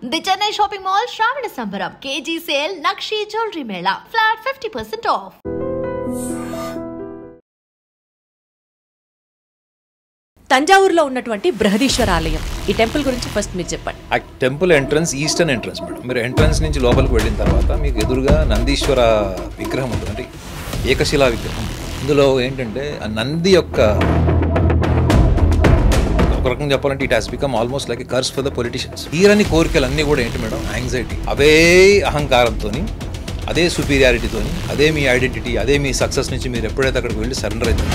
The Chennai shopping mall Shravana Sambaram KG sale Nakshi jewellery mela flat 50% off. తంజావూరులో ఉన్నటువంటి బృహదీశ్వర ఆలయం, ఈ టెంపుల్ గురించి ఫస్ట్ మీరు చెప్పండి. ఆ temple entrance eastern entrance madam. మీరు ఎంట్రన్స్ నుంచి లోపలికి వెళ్ళిన తర్వాత మీకు ఎదురుగా నందీశ్వర విగ్రహం ఉంటుంది, అంటే ఏకశిలా విగ్రహం. ఇందులో ఏంటంటే ఆ నంది యొక్క ఒక రకంగా చెప్పాలంటే it has become almost like a curse for the politicians. తీరని కోరికలు అన్నీ కూడా ఏంటి మేడం, యాంగ్జైటీ, అవే అహంకారంతో, అదే సుపీరియారిటీతో, అదే మీ ఐడెంటిటీ, అదే మీ సక్సెస్ నుంచి మీరు ఎప్పుడైతే అక్కడికి వెళ్ళి సరెండర్ అవుతారు.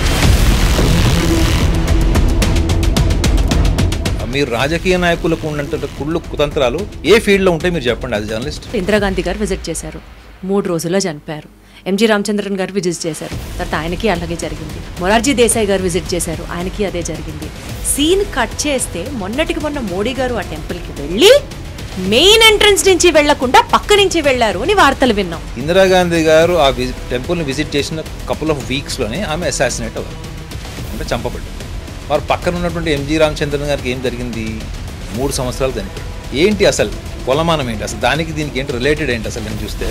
మీరు రాజకీయ నాయకులకు ఉన్నటువంటి కుళ్ళు కుతంత్రాలు ఏ ఫీల్డ్లో ఉంటాయి మీరు చెప్పండి. అది జర్నలిస్ట్. ఇందిరాగాంధీ గారు విజిట్ చేశారు, 3 రోజుల్లో చనిపోయారు. ఎంజి రామచంద్రన్ గారు విజిట్ చేశారు, తర్వాత ఆయనకి అలాగే జరిగింది. మొరార్జీ దేశాయ్ గారు విజిట్ చేశారు, ఆయనకి అదే జరిగింది. సీన్ కట్ చేస్తే మొన్నటికి మొన్న మోడీ గారు ఆ టెంపుల్కి వెళ్ళి మెయిన్ ఎంట్రన్స్ నుంచి వెళ్లకుండా పక్క నుంచి వెళ్లారు అని వార్తలు విన్నాం. ఇందిరాగాంధీ గారు ఆ టెంపుల్ని విజిట్ చేసిన కపుల్ ఆఫ్ వీక్స్లోనే ఆమె అసాసినేట్ అవ్వాలి, అంటే చంపబడ్డారు. వారు పక్కన ఉన్నటువంటి ఎంజి రామచంద్రన్ గారికి ఏం జరిగింది, 3 సంవత్సరాలు చనిపోయారు. ఏంటి అసలు కొలమానం ఏంటి, అసలు దానికి దీనికి ఏంటి రిలేటెడ్ ఏంటి అసలు నేను చూస్తే.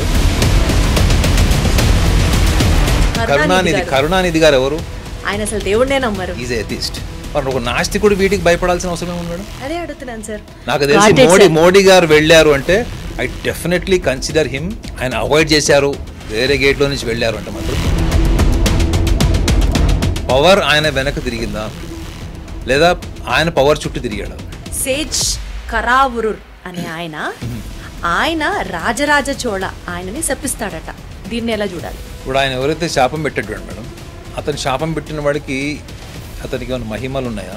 కరుణానిధి గారు ఎవరు? ఆయన అసలు దేవుడినే నమ్మరు. Is atheist. మరి ఒక నాస్తికుడు వీటికి భయపడాల్సిన అవసరం ఉన్నాడు? అదే అడుగుతున్నాను సార్. నాకు తెలిసి మోడీ గారు వెళ్ళారు అంటే ఐ డెఫినెట్లీ కన్సిడర్ హిమ్. ఆయన అవాయిడ్ చేశారు, వేరే గేట్లో నుంచి వెళ్ళారు అంటే మాత్రం పవర్ ఆయన వెనక తిరిగిందా లేదా ఆయన పవర్ చుట్టూ తిరిగాడు? సేజ్ కరావురుర్ అనే ఆయన రాజరాజ చోళ ఆయనని శపిస్తాడట. దీన్ని ఎలా చూడాలి? ఇప్పుడు ఆయన ఎవరైతే శాపం పెట్టాడు మేడం, అతను శాపం పెట్టిన వాడికి అతనికి ఏమైనా మహిమలు ఉన్నాయా?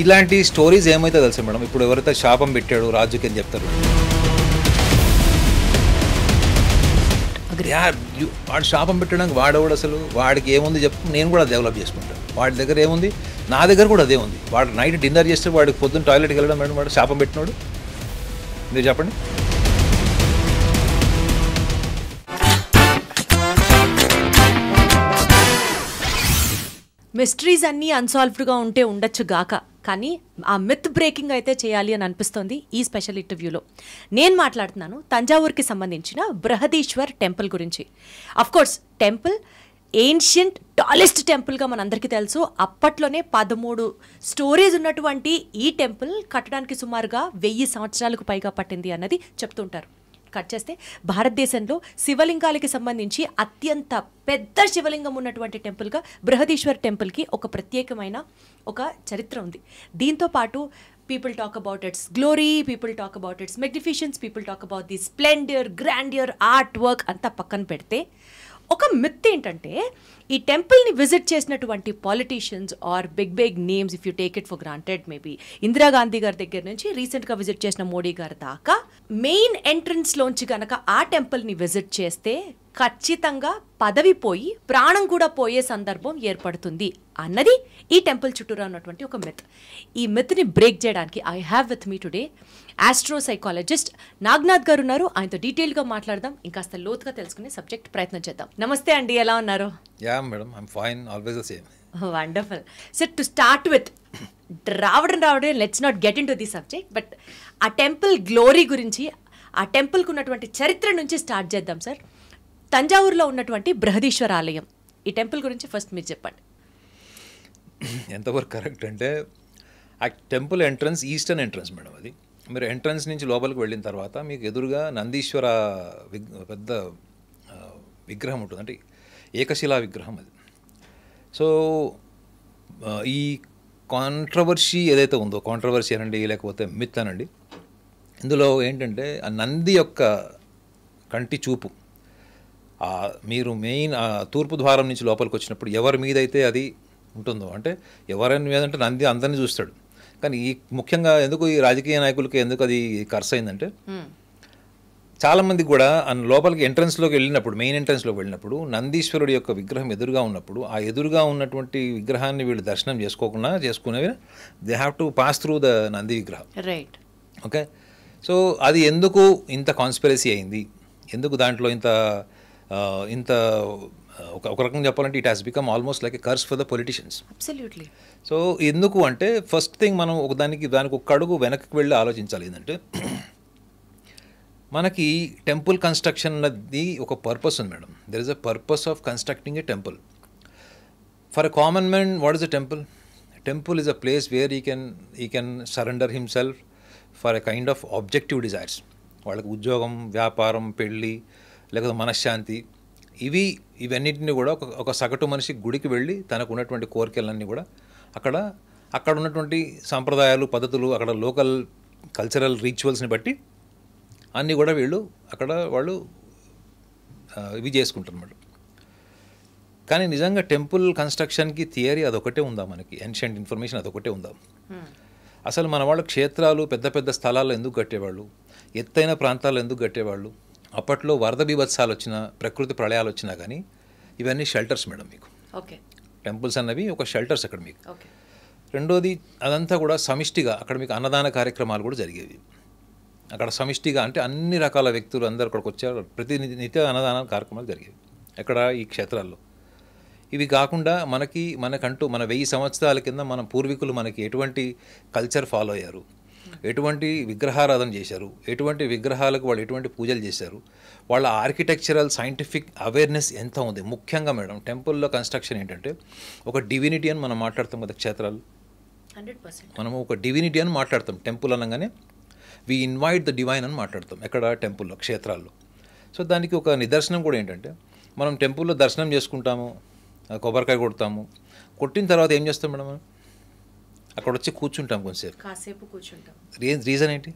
ఇలాంటి స్టోరీస్ ఏమైతే తెలుసా మేడం, ఇప్పుడు ఎవరైతే శాపం పెట్టాడు రాజుకి అని చెప్తారు, వాడు శాపం పెట్టడానికి వాడేవాడు అసలు, వాడికి ఏముంది చెప్పు, నేను కూడా డెవలప్ చేసుకుంటాను. వాడి దగ్గర ఏముంది, నా దగ్గర కూడా అదే ఉంది. వాడు నైట్ డిన్నర్ చేస్తే వాడికి పొద్దున్న టాయిలెట్కి వెళ్ళడం మేడం, వాడు శాపం పెట్టినాడు. మీరు చెప్పండి. మిస్టరీస్ అన్నీ అన్సాల్వ్డ్గా ఉంటే ఉండొచ్చు గాక, కానీ ఆ మిత్ బ్రేకింగ్ అయితే చేయాలి అని అనిపిస్తోంది ఈ స్పెషల్ ఇంటర్వ్యూలో. నేను మాట్లాడుతున్నాను తంజావూరుకి సంబంధించిన బృహదీశ్వర్ టెంపుల్ గురించి. అఫ్కోర్స్ టెంపుల్ ఏన్షియంట్ టాలెస్ట్ టెంపుల్గా మనందరికీ తెలుసు. అప్పట్లోనే 13 స్టోరీస్ ఉన్నటువంటి ఈ టెంపుల్ కట్టడానికి సుమారుగా 1000 సంవత్సరాలకు పైగా పట్టింది అన్నది చెప్తుంటారు. కట్ చేస్తే భారతదేశంలో శివలింగాలకి సంబంధించి అత్యంత పెద్ద శివలింగం ఉన్నటువంటి టెంపుల్గా బృహదీశ్వర్ టెంపుల్కి ఒక ప్రత్యేకమైన ఒక చరిత్ర ఉంది. దీంతో పాటు people talk about its glory, people talk about its magnifications, people talk about the splendour, grandeur, art work అంతా పక్కన పెడితే ఒక మిత్ ఏంటంటే, ఈ టెంపుల్ని విజిట్ చేసినటువంటి politicians are big names, if you take it for granted, maybe Indira Gandhi గారి దగ్గర నుంచి రీసెంట్గా విజిట్ చేసిన మోడీ గారి దాకా మెయిన్ ఎంట్రన్స్లోంచి కనుక ఆ టెంపుల్ని విజిట్ చేస్తే ఖచ్చితంగా పదవి పోయి ప్రాణం కూడా పోయే సందర్భం ఏర్పడుతుంది అన్నది ఈ టెంపుల్ చుట్టూరా ఉన్నటువంటి ఒక మిత్. ఈ మిత్ని బ్రేక్ చేయడానికి I have with me today astro psychologist Nagnath గారు ఉన్నారు. ఆయనతో డీటెయిల్గా మాట్లాడదాం, ఇంకాస్త లోతుగా తెలుసుకునే సబ్జెక్ట్ ప్రయత్నం చేద్దాం. నమస్తే అండి, ఎలా ఉన్నారు? Yeah madam, I'm fine, always the same. Wonderful sir. To start with రావడం let's not get into the subject, but ఆ టెంపుల్ గ్లోరీ గురించి, ఆ టెంపుల్కి ఉన్నటువంటి చరిత్ర నుంచి స్టార్ట్ చేద్దాం సార్. తంజావూరులో ఉన్నటువంటి బృహదీశ్వర ఆలయం, ఈ టెంపుల్ గురించి ఫస్ట్ మీరు చెప్పండి. ఎంతవరకు కరెక్ట్ అంటే, ఆ temple entrance eastern entrance madam. అది మీరు ఎంట్రన్స్ నుంచి లోపలికి వెళ్ళిన తర్వాత మీకు ఎదురుగా నందీశ్వర పెద్ద విగ్రహం ఉంటుంది, అంటే ఏకశిలా విగ్రహం అది. సో ఈ కాంట్రవర్సీ ఏదైతే ఉందో, కాంట్రవర్సీ అనండి లేకపోతే మిత్ అనండి, ఇందులో ఏంటంటే ఆ నంది యొక్క కంటి చూపు, మీరు మెయిన్ తూర్పు ద్వారం నుంచి లోపలికి వచ్చినప్పుడు ఎవరి మీద అయితే అది ఉంటుందో, అంటే ఎవరి మీద అంటే నంది అందరినీ చూస్తాడు. కానీ ఈ ముఖ్యంగా ఎందుకు ఈ రాజకీయ నాయకులకి ఎందుకు అది కర్స్ అయిందంటే, చాలామందికి కూడా లోపలికి ఎంట్రన్స్లోకి వెళ్ళినప్పుడు, మెయిన్ ఎంట్రన్స్లోకి వెళ్ళినప్పుడు నందీశ్వరుడి యొక్క విగ్రహం ఎదురుగా ఉన్నప్పుడు, ఆ ఎదురుగా ఉన్నటువంటి విగ్రహాన్ని వీళ్ళు దర్శనం చేసుకునేవి they have to pass through the Nandi విగ్రహం. Right, okay. సో అది ఎందుకు ఇంత కాన్స్పిరసీ అయింది, ఎందుకు దాంట్లో ఇంత ఒక రకంగా చెప్పాలంటే it has become almost like a curse for the politicians. Absolutely. So ఎందుకు అంటే ఫస్ట్ థింగ్ మనం దానికి ఒక అడుగు వెనక్కి వెళ్ళి ఆలోచించాలి. ఏంటంటే మనకి టెంపుల్ కన్స్ట్రక్షన్ అన్నది ఒక పర్పస్ ఉంది madam. There is a purpose of constructing a temple. For a common man what is a temple? Temple is a place where he can surrender himself for a kind of objective desires. వాళ్ళకి ఉద్యోగం, వ్యాపారం, పెళ్ళి, లేకపోతే మనశ్శాంతి, ఇవన్నిటిని కూడా ఒక సగటు మనిషి గుడికి వెళ్ళి తనకు ఉన్నటువంటి కోరికలన్నీ కూడా అక్కడ ఉన్నటువంటి సాంప్రదాయాలు, పద్ధతులు, అక్కడ లోకల్ కల్చరల్ రిచువల్స్ని బట్టి అన్నీ కూడా వాళ్ళు ఇవి చేసుకుంటారు అన్నమాట. కానీ నిజంగా టెంపుల్ కన్స్ట్రక్షన్కి థియరీ అదొకటే ఉందా? మనకి ఏన్షియంట్ ఇన్ఫర్మేషన్ అదొకటే ఉందా? అసలు మన వాళ్ళు క్షేత్రాలు, పెద్ద పెద్ద స్థలాల్లో ఎందుకు కట్టేవాళ్ళు? ఎత్తైన ప్రాంతాల్లో ఎందుకు కట్టేవాళ్ళు? అప్పట్లో వరద బీభత్సాలు వచ్చినా, ప్రకృతి ప్రళయాలు వచ్చినా కానీ ఇవన్నీ షెల్టర్స్ మేడం మీకు. ఓకే. టెంపుల్స్ అన్నవి ఒక షెల్టర్స్ అక్కడ మీకు. ఓకే. రెండోది అదంతా కూడా సమిష్టిగా అక్కడ మీకు అన్నదాన కార్యక్రమాలు కూడా జరిగేవి. అక్కడ సమిష్టిగా అంటే అన్ని రకాల వ్యక్తులు అందరు అక్కడికి వచ్చారు. నిత్య అన్నదాన కార్యక్రమాలు జరిగేవి ఎక్కడ? ఈ క్షేత్రాల్లో. ఇవి కాకుండా మనకంటూ మన 1000 సంవత్సరాల కింద మన పూర్వీకులు మనకి ఎటువంటి కల్చర్ ఫాలో అయ్యారు, ఎటువంటి విగ్రహారాధన చేశారు, ఎటువంటి విగ్రహాలకు వాళ్ళు ఎటువంటి పూజలు చేశారు, వాళ్ళ ఆర్కిటెక్చరల్ సైంటిఫిక్ అవేర్నెస్ ఎంత ఉంది. ముఖ్యంగా మేడం టెంపుల్లో కన్స్ట్రక్షన్ ఏంటంటే ఒక డివినిటీ అని మనం మాట్లాడతాం కదా క్షేత్రాలు. 100% మనము ఒక డివినిటీ అని మాట్లాడతాం. టెంపుల్ అనగానే వి ఇన్వైట్ ద డివైన్ అని మాట్లాడతాం ఎక్కడ? టెంపుల్లో, క్షేత్రాల్లో. సో దానికి ఒక నిదర్శనం కూడా ఏంటంటే మనం టెంపుల్లో దర్శనం చేసుకుంటాము, కొబ్బరికాయ కొడతాము. కొట్టిన తర్వాత ఏం చేస్తాం మేడం? మనం అక్కడ వచ్చి కూర్చుంటాం, కాసేపు కూర్చుంటాం. రీజన్ ఏంటి?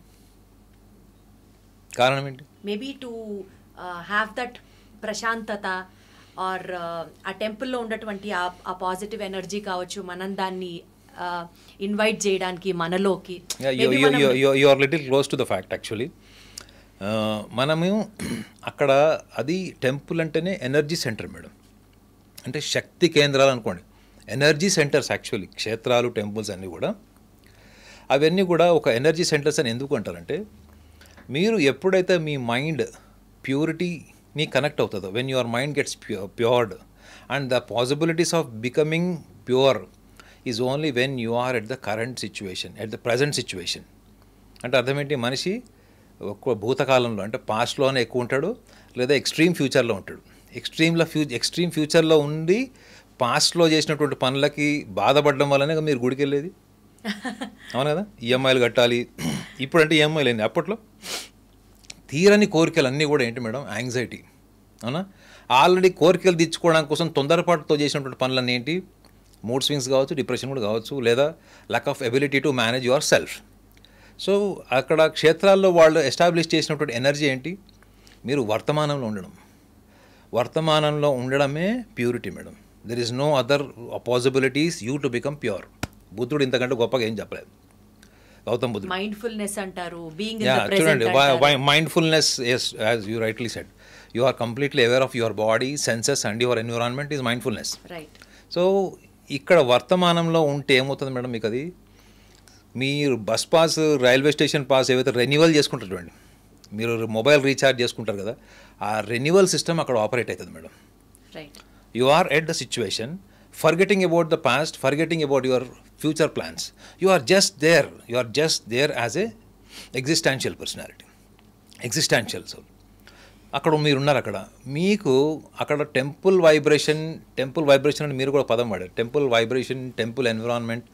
కారణం ఏంటి? మేబీ టు హ్యావ్ దట్ ప్రశాంతత ఆర్ ఆ టెంపుల్లో ఉన్నటువంటి ఆ పాజిటివ్ ఎనర్జీ కావచ్చు, మనం దాన్ని ఇన్వైట్ చేయడానికి మనలోకి. You are little close to the fact actually. మనము అక్కడ అది టెంపుల్ అంటేనే ఎనర్జీ సెంటర్ మేడం. అంటే శక్తి కేంద్రాలు అనుకోండి, ఎనర్జీ సెంటర్స్ యాక్చువల్లీ. క్షేత్రాలు, టెంపుల్స్ అన్నీ కూడా అవన్నీ కూడా ఒక ఎనర్జీ సెంటర్స్ అని ఎందుకు అంటారంటే మీరు ఎప్పుడైతే మీ మైండ్ ప్యూరిటీని కనెక్ట్ అవుతుందో, when your mind gets pured and the possibilities of becoming pure is only when you are at the current situation, at the present situation. అంటే అర్థం ఏంటి? మనిషి ఒక్క భూతకాలంలో అంటే పాస్ట్లోనే ఎక్కువ ఉంటాడు, లేదా ఎక్స్ట్రీమ్ ఫ్యూచర్లో ఉంటాడు. ఎక్స్ట్రీమ్ ఫ్యూచర్లో ఉండి పాస్ట్లో చేసినటువంటి పనులకి బాధపడడం వల్లనే మీరు గుడికి వెళ్ళేది. అవును కదా? ఈఎంఐలు కట్టాలి. ఇప్పుడంటే ఈఎంఐలు ఏంటి? అప్పట్లో తీరని కోరికలు అన్నీ కూడా ఏంటి మేడం? యాంగ్జైటీ. అవునా? ఆల్రెడీ కోరికలు తీర్చుకోవడం కోసం తొందరపాటుతో చేసినటువంటి పనులన్నీ ఏంటి? మూడ్ స్వింగ్స్ కావచ్చు, డిప్రెషన్ కూడా కావచ్చు, లేదా lack of ability to manage your self. So అక్కడ క్షేత్రాల్లో వాళ్ళు ఎస్టాబ్లిష్ చేసినటువంటి ఎనర్జీ ఏంటి? మీరు వర్తమానంలో ఉండడం. వర్తమానంలో ఉండడమే purity madam. There is no other possibilities you to become pure. బుద్ధుడు ఇంతకంటే గొప్పగా ఏం చెప్పలేదు. గౌతమ్ బుద్ధుడు మైండ్ఫుల్నెస్ అంటారు. చూడండి, mindfulness as you rightly said, you are completely aware of your body, senses and your environment is mindfulness. Right. So ఇక్కడ వర్తమానంలో ఉంటే ఏమవుతుంది మేడం మీకు? అది మీరు bus pass, railway station pass ఏవైతే రెన్యువల్ చేసుకుంటారు చూడండి, మీరు మొబైల్ రీఛార్జ్ చేసుకుంటారు కదా, ఆ రెన్యువల్ సిస్టమ్ అక్కడ ఆపరేట్ అవుతుంది madam. Right. You are at the situation, forgetting about the past, forgetting about your future plans. You are just there as a existential personality, existential soul. అక్కడ మీరున్నారు. అక్కడ మీకు అక్కడ టెంపుల్ వైబ్రేషన్ అని మీరు కూడా పదం వాడారు. టెంపుల్ వైబ్రేషన్, టెంపుల్ ఎన్విరాన్మెంట్,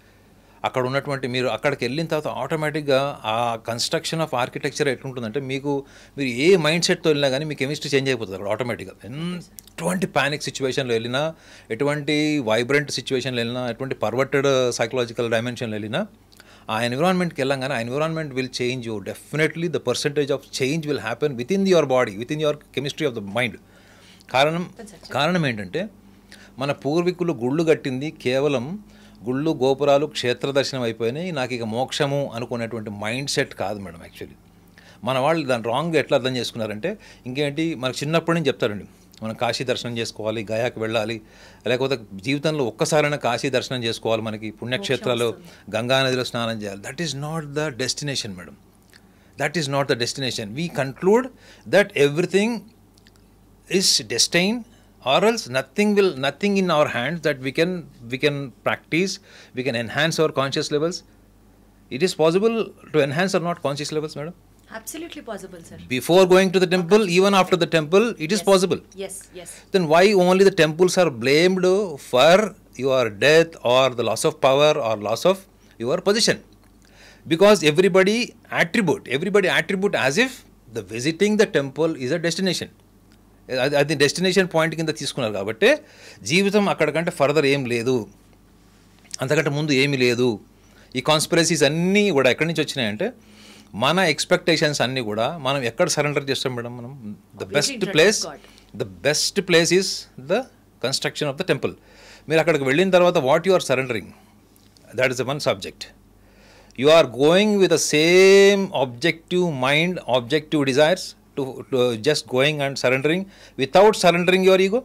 అక్కడ ఉన్నటువంటి మీరు అక్కడికి వెళ్ళిన తర్వాత ఆటోమేటిక్గా ఆ కన్స్ట్రక్షన్ ఆఫ్ ఆర్కిటెక్చర్ ఎట్లుంటుందంటే మీరు ఏ మైండ్ సెట్తో వెళ్ళినా కానీ మీ కెమిస్ట్రీ చేంజ్ అయిపోతుంది అక్కడ ఆటోమేటిక్గా. ఎటువంటి ప్యానిక్ సిచ్యువేషన్లో వెళ్ళినా, ఎటువంటి వైబ్రెంట్ సిచ్యువేషన్లో వెళ్ళినా, ఎటువంటి పర్వర్టెడ్ సైకలాజికల్ డైమెన్షన్లో వెళ్ళినా ఆ ఎన్విరాన్మెంట్కి వెళ్ళంగానే ఆ environment will change you. Definitely the percentage of change will happen with in your body, with in your chemistry of the mind. కారణం ఏంటంటే మన పూర్వీకులు గుళ్ళు కట్టింది కేవలం గుళ్ళు, గోపురాలు, క్షేత్ర దర్శనం అయిపోయినాయి, నాకు ఇక మోక్షము అనుకునేటువంటి మైండ్ సెట్ కాదు మేడం. యాక్చువల్లీ మన వాళ్ళు దాన్ని రాంగ్గా ఎట్లా అర్థం చేసుకున్నారంటే ఇంకేంటి, మనకు చిన్నప్పటి నుంచి చెప్తారండి మనం కాశీ దర్శనం చేసుకోవాలి, గయాకి వెళ్ళాలి, లేకపోతే జీవితంలో ఒక్కసారైనా కాశీ దర్శనం చేసుకోవాలి, మనకి పుణ్యక్షేత్రాలు, గంగానదిలో స్నానం చేయాలి. That is not the destination madam. That is not the destination. We conclude that everything is destine or else nothing in our hands that we can practice, we can enhance our conscious levels. It is possible to enhance or not conscious levels, madam? Absolutely possible, sir. Before going to the temple, even after the temple, it is possible. Yes, yes. Then why only the temples are blamed for your death or the loss of power or loss of your position? Because everybody attribute as if the visiting the temple is a destination. అది destination point కింద తీసుకున్నారు కాబట్టి జీవితం అక్కడికంటే further ఏం లేదు, అంతకంటే ముందు ఏమీ లేదు. ఈ కాన్స్పిరసీస్ అన్నీ కూడా ఎక్కడి నుంచి వచ్చినాయంటే మన ఎక్స్పెక్టేషన్స్ అన్నీ కూడా మనం ఎక్కడ సరెండర్ చేస్తాం మేడం? మనం the best place is the construction of the temple. మీరు అక్కడికి వెళ్ళిన తర్వాత what you are surrendering, that is the one subject. You are going with the same objective mind, objective desires, to just going and surrendering without surrendering your ego.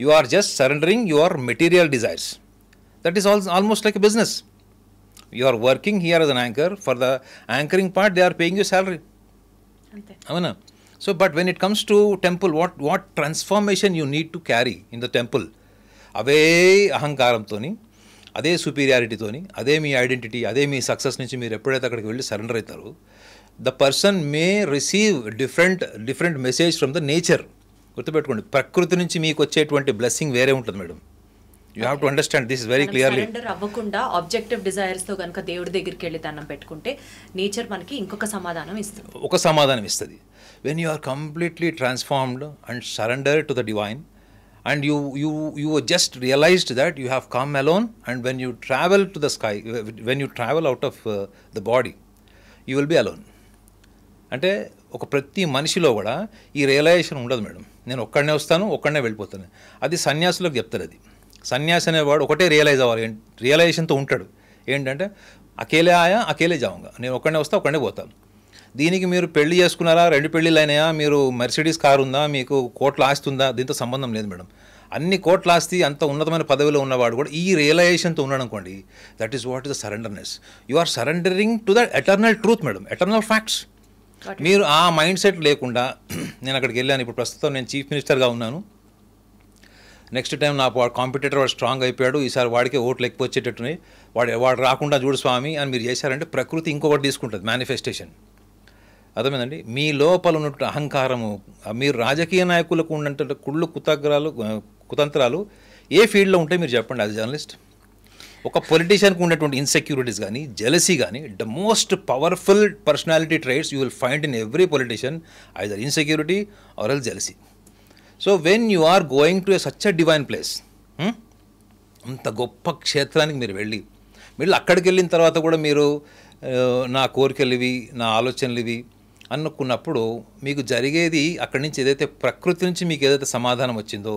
You are just surrendering your material desires. That is almost like a business. You are working here as an anchor. For the anchoring part, they are paying you salary. Avana. So, but when it comes to temple, what transformation you need to carry in the temple? అవే అహంకారంతోని, అదే సుపీరియారిటీతోని, అదే మీ identity, అదే మీ success నుంచి మీరు ఎప్పుడైతే అక్కడికి వెళ్ళి surrender అవుతారో, the person may receive different message from the nature. గుర్తుపెట్టుకోండి, ప్రకృతి నుంచి మీకు వచ్చేటువంటి బ్లెస్సింగ్ వేరే ఉంటుంది madam. You have to understand this very clearly. Surrender అవ్వకుండా ఆబ్జెక్టివ్ డిజైర్స్ తో కనుక దేవుడి దగ్గరికి వెళ్ళి దండం పెట్టుకుంటే నేచర్ మనకి ఇంకొక సమాధానం ఇస్తుంది. When you are completely transformed and surrender to the divine, and you just realized that you have come alone, and when you travel to the sky, when you travel out of the body, you will be alone. అంటే ఒక ప్రతి మనిషిలో కూడా ఈ realisation ఉండదు madam. నేను ఒక్కడనే వస్తాను, ఒక్కడనే వెళ్ళిపోతాను. అది సన్యాసులకు చెప్తారు. అది సన్యాసి అనేవాడు ఒకటే రియలైజ్ అవ్వాలి, రియలైజేషన్తో ఉంటాడు. ఏంటంటే అకేలే ఆయా అకేలే జావుగా, నేను ఒక్కడనే వస్తా, ఒక్కడనే పోతాను. దీనికి మీరు పెళ్లి చేసుకున్నారా, 2 పెళ్ళిళ్ళు అయినాయా, మీరు మెర్సిడీస్ కారు ఉందా, మీకు కోట్ల ఆస్తి ఉందా, దీంతో సంబంధం లేదు మేడం. అన్ని కోట్ల ఆస్తి, అంత ఉన్నతమైన పదవిలో ఉన్నవాడు కూడా ఈ రియలైజేషన్తో ఉన్నాడు అనుకోండి, that is what is the surrenderness. You are surrendering to the eternal truth madam, eternal facts. మీరు ఆ మైండ్ సెట్ లేకుండా, నేను అక్కడికి వెళ్ళాను, ఇప్పుడు ప్రస్తుతం నేను చీఫ్ మినిస్టర్గా ఉన్నాను, నెక్స్ట్ టైం నా కాంపిటేటర్ వాడు స్ట్రాంగ్ అయిపోయాడు, ఈసారి వాడికే ఓట్లు ఎక్కువ వచ్చేటట్టున్నాయి, వాడు రాకుండా చూడు స్వామి అని మీరు చేశారంటే ప్రకృతి ఇంకొకటి తీసుకుంటుంది, మేనిఫెస్టేషన్. అర్థమైందండి? మీ లోపల ఉన్నట్టు అహంకారము, మీరు రాజకీయ నాయకులకు ఉన్నట్టు కుళ్ళు కుతంత్రాలు ఏ ఫీల్డ్లో ఉంటాయి మీరు చెప్పండి యాజ్ జర్నలిస్ట్. ఒక పొలిటీషియన్కి ఉన్నటువంటి ఇన్సెక్యూరిటీస్ కానీ, జెలసీ కానీ, the most powerful personality traits you will find in every politician, either insecurity or ఎల్ jealousy. So when you are going to such a divine place, అంత గొప్ప క్షేత్రానికి మీరు వెళ్ళి అక్కడికి వెళ్ళిన తర్వాత కూడా మీరు నా కోరికలు ఇవి, నా ఆలోచనలు ఇవి అనుకున్నప్పుడు మీకు జరిగేది అక్కడి నుంచి ఏదైతే ప్రకృతి నుంచి మీకు ఏదైతే సమాధానం వచ్చిందో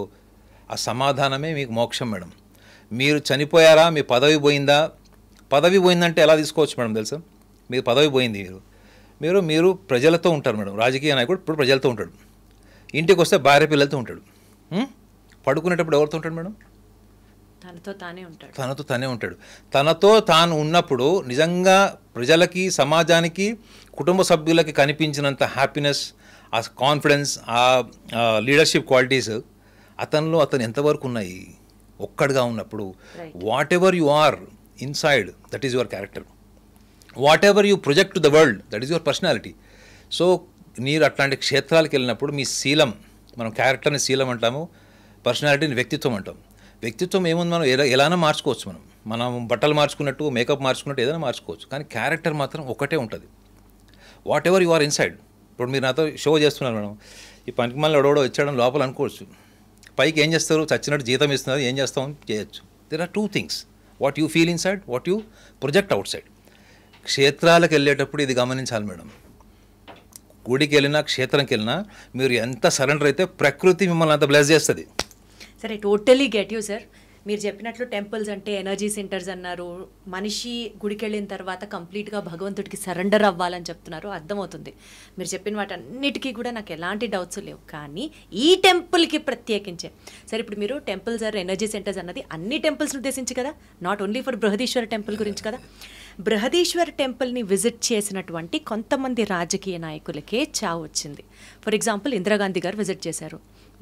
ఆ సమాధానమే మీకు మోక్షం మేడం. మీరు చనిపోయారా, మీ పదవి పోయిందా, పదవి పోయిందంటే ఎలా తీసుకోవచ్చు మేడం తెలుసా? మీరు పదవి పోయింది, మీరు ప్రజలతో ఉంటారు మేడం. రాజకీయ నాయకుడు ఇప్పుడు ప్రజలతో ఉంటాడు, ఇంటికి వస్తే భార్య పిల్లలతో ఉంటాడు, పడుకునేటప్పుడు ఎవరితో ఉంటాడు మేడం? తనతో తానే ఉంటాడు. తనతో తాను ఉన్నప్పుడు నిజంగా ప్రజలకి, సమాజానికి, కుటుంబ సభ్యులకి కనిపించినంత హ్యాపీనెస్, ఆ కాన్ఫిడెన్స్, ఆ లీడర్షిప్ క్వాలిటీస్ అతను ఎంతవరకు ఉన్నాయి? ఒక్కడిగా ఉన్నప్పుడు whatever you are inside, that is your character. Whatever you project to the world, that is your personality. So మీరు అట్లాంటి క్షేత్రాలకు వెళ్ళినప్పుడు మీ శీలం, మనం క్యారెక్టర్ని శీలం అంటాము, పర్సనాలిటీని వ్యక్తిత్వం అంటాం. వ్యక్తిత్వం ఏముంది, మనం ఎలానో మార్చుకోవచ్చు. మనం బట్టలు మార్చుకున్నట్టు, మేకప్ మార్చుకున్నట్టు ఏదైనా మార్చుకోవచ్చు, కానీ క్యారెక్టర్ మాత్రం ఒకటే ఉంటుంది. Whatever you are inside. ఇప్పుడు మీరు నాతో షో చేస్తున్నారు మేడం, ఈ పనికి మళ్ళీ ఎవడో వచ్చాడం లోపల అనుకోవచ్చు, పైకి ఏం చేస్తారు, చచ్చినట్టు జీతం ఇస్తున్నారు, ఏం చేస్తాం చేయొచ్చు. There are 2 things, what you feel inside, what you project outside. క్షేత్రాలకు వెళ్ళేటప్పుడు ఇది గమనించాలి మేడం. గుడికి వెళ్ళినా, క్షేత్రంకి వెళ్ళినా మీరు ఎంత సరెండర్ అయితే ప్రకృతి మిమ్మల్ని అంత బ్లెస్ చేస్తుంది. సరే, టోటలీ గెట్ యూ సార్. మీరు చెప్పినట్లు టెంపుల్స్ అంటే ఎనర్జీ సెంటర్స్ అన్నారు, మనిషి గుడికి వెళ్ళిన తర్వాత కంప్లీట్గా భగవంతుడికి సరెండర్ అవ్వాలని చెప్తున్నారు, అర్థమవుతుంది. మీరు చెప్పిన వాటన్నిటికీ కూడా నాకు ఎలాంటి డౌట్స్ లేవు. కానీ ఈ టెంపుల్కి ప్రత్యేకించే సరే, ఇప్పుడు మీరు టెంపుల్స్ ఆర్ ఎనర్జీ సెంటర్స్ అన్నది అన్ని టెంపుల్స్ని ఉద్దేశించి కదా, not only for Brihadeeswara temple గురించి కదా. బృహదీశ్వర టెంపుల్ని విజిట్ చేసినటువంటి కొంతమంది రాజకీయ నాయకులకే చావు వచ్చింది. ఫర్ ఎగ్జాంపుల్ ఇందిరాగాంధీ గారు విజిట్ చేశారు,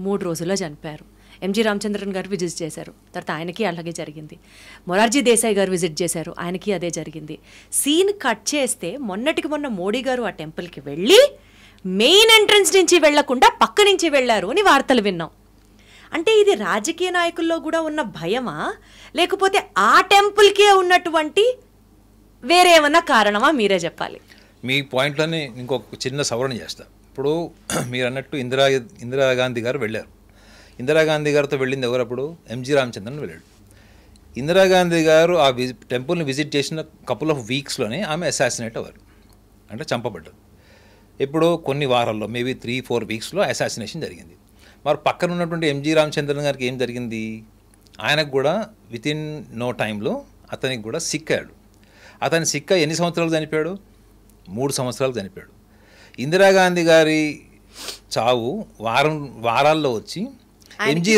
3 రోజుల్లో చనిపోయారు. ఎంజి రామచంద్రన్ గారు విజిట్ చేశారు, తర్వాత ఆయనకి అలాగే జరిగింది. మొరార్జీ దేశాయ్ గారు విజిట్ చేశారు, ఆయనకి అదే జరిగింది. సీన్ కట్ చేస్తే మొన్నటికి మొన్న మోడీ గారు ఆ టెంపుల్కి వెళ్ళి మెయిన్ ఎంట్రన్స్ నుంచి వెళ్లకుండా పక్క నుంచి వెళ్లారు అని వార్తలు విన్నాం. అంటే ఇది రాజకీయ నాయకుల్లో కూడా ఉన్న భయమా, లేకపోతే ఆ టెంపుల్కే ఉన్నటువంటి వేరే ఏమన్నా కారణమా? మీరే చెప్పాలి. మీ పాయింట్లోనే ఇంకొక చిన్న సవరణ చేస్తా. ఇప్పుడు మీరు అన్నట్టు ఇందిరాగాంధీ గారు వెళ్ళారు. ఇందిరాగాంధీ గారితో వెళ్ళింది ఎవరప్పుడు? ఎంజి రామచంద్రన్ వెళ్ళాడు. ఇందిరాగాంధీ గారు ఆ టెంపుల్ని విజిట్ చేసిన కపుల్ ఆఫ్ వీక్స్లోనే ఆమె అసాసినేట్ అవ్వారు, అంటే చంపబడ్డారు. ఇప్పుడు కొన్ని వారాల్లో, మేబీ 3-4 వీక్స్లో అసాసినేషన్ జరిగింది. మరి పక్కన ఉన్నటువంటి ఎంజి రామచంద్రన్ గారికి ఏం జరిగింది? ఆయనకు కూడా వితిన్ నో టైంలో అతనికి కూడా సిక్ అయ్యాడు. అతని సిక్ ఎన్ని సంవత్సరాలు చనిపోయాడు? 3 సంవత్సరాలు చనిపోయాడు. ఇందిరాగాంధీ గారి చావు వారాల్లో వచ్చి ఎంజి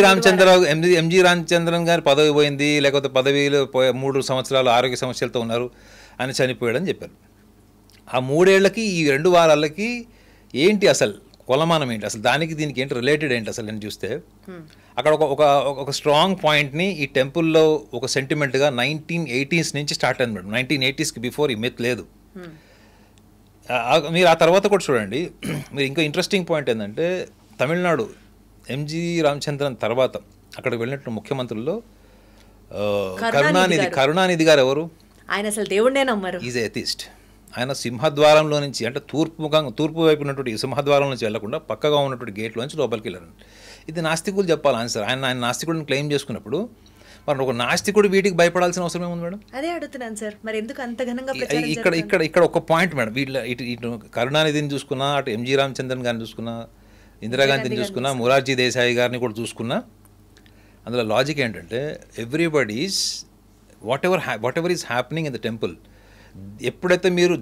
రామచంద్రన్ గారి పదవి పోయింది, లేకపోతే పదవిలో 3 సంవత్సరాలు ఆరోగ్య సమస్యలతో ఉన్నారు అని చనిపోయాడని చెప్పారు. ఆ 3 ఏళ్లకి ఈ 2 వారాలకి ఏంటి అసలు కొలమానం ఏంటి? అసలు దానికి దీనికి ఏంటి రిలేటెడ్ ఏంటి అసలు నేను చూస్తే అక్కడ ఒక స్ట్రాంగ్ పాయింట్ని ఈ టెంపుల్లో ఒక సెంటిమెంట్గా 1980s నుంచి స్టార్ట్ అయింది మేడం. 1980sకి బిఫోర్ ఈ మిత్ లేదు. మీరు ఆ తర్వాత కూడా చూడండి. మీరు ఇంకా ఇంట్రెస్టింగ్ పాయింట్ ఏంటంటే తమిళనాడు ఎంజి రామచంద్రన్ తర్వాత అక్కడికి వెళ్ళినట్టు ముఖ్యమంత్రుల్లో కరుణానిధి గారు ఎవరు? ఆయన అసలు దేవుడినే నమ్మరు. Is atheist. ఆయన సింహద్వారంలో నుంచి, అంటే తూర్పు వైపు ఉన్నటువంటి సింహద్వారం నుంచి వెళ్లకుండా పక్కగా ఉన్నటువంటి గేట్లో నుంచి లోపలికి వెళ్ళారు. ఇది నాస్తికులు చెప్పాలి ఆన్సర్. ఆయన నాస్తికుడిని క్లెయిమ్ చేసుకున్నప్పుడు మరి ఒక నాస్తికుడు వీటికి భయపడాల్సిన అవసరం ఏముంది మేడం? అదే అడుగుతున్నాను సార్, మరి ఎందుకు అంత ఘనంగా ఇక్కడ ఒక పాయింట్ మేడం. ఇటు కరుణానిధిని చూసుకున్నా, అటు ఎంజి రామచంద్రన్ గారిని చూసుకున్నా, ఇందిరాగాంధీని చూసుకున్నా, మొరార్జీ దేశాయ్ గారిని కూడా చూసుకున్నా, అందులో లాజిక్ ఏంటంటే everybody's what ever is happening in the temple, ఎప్పుడైతే మీరు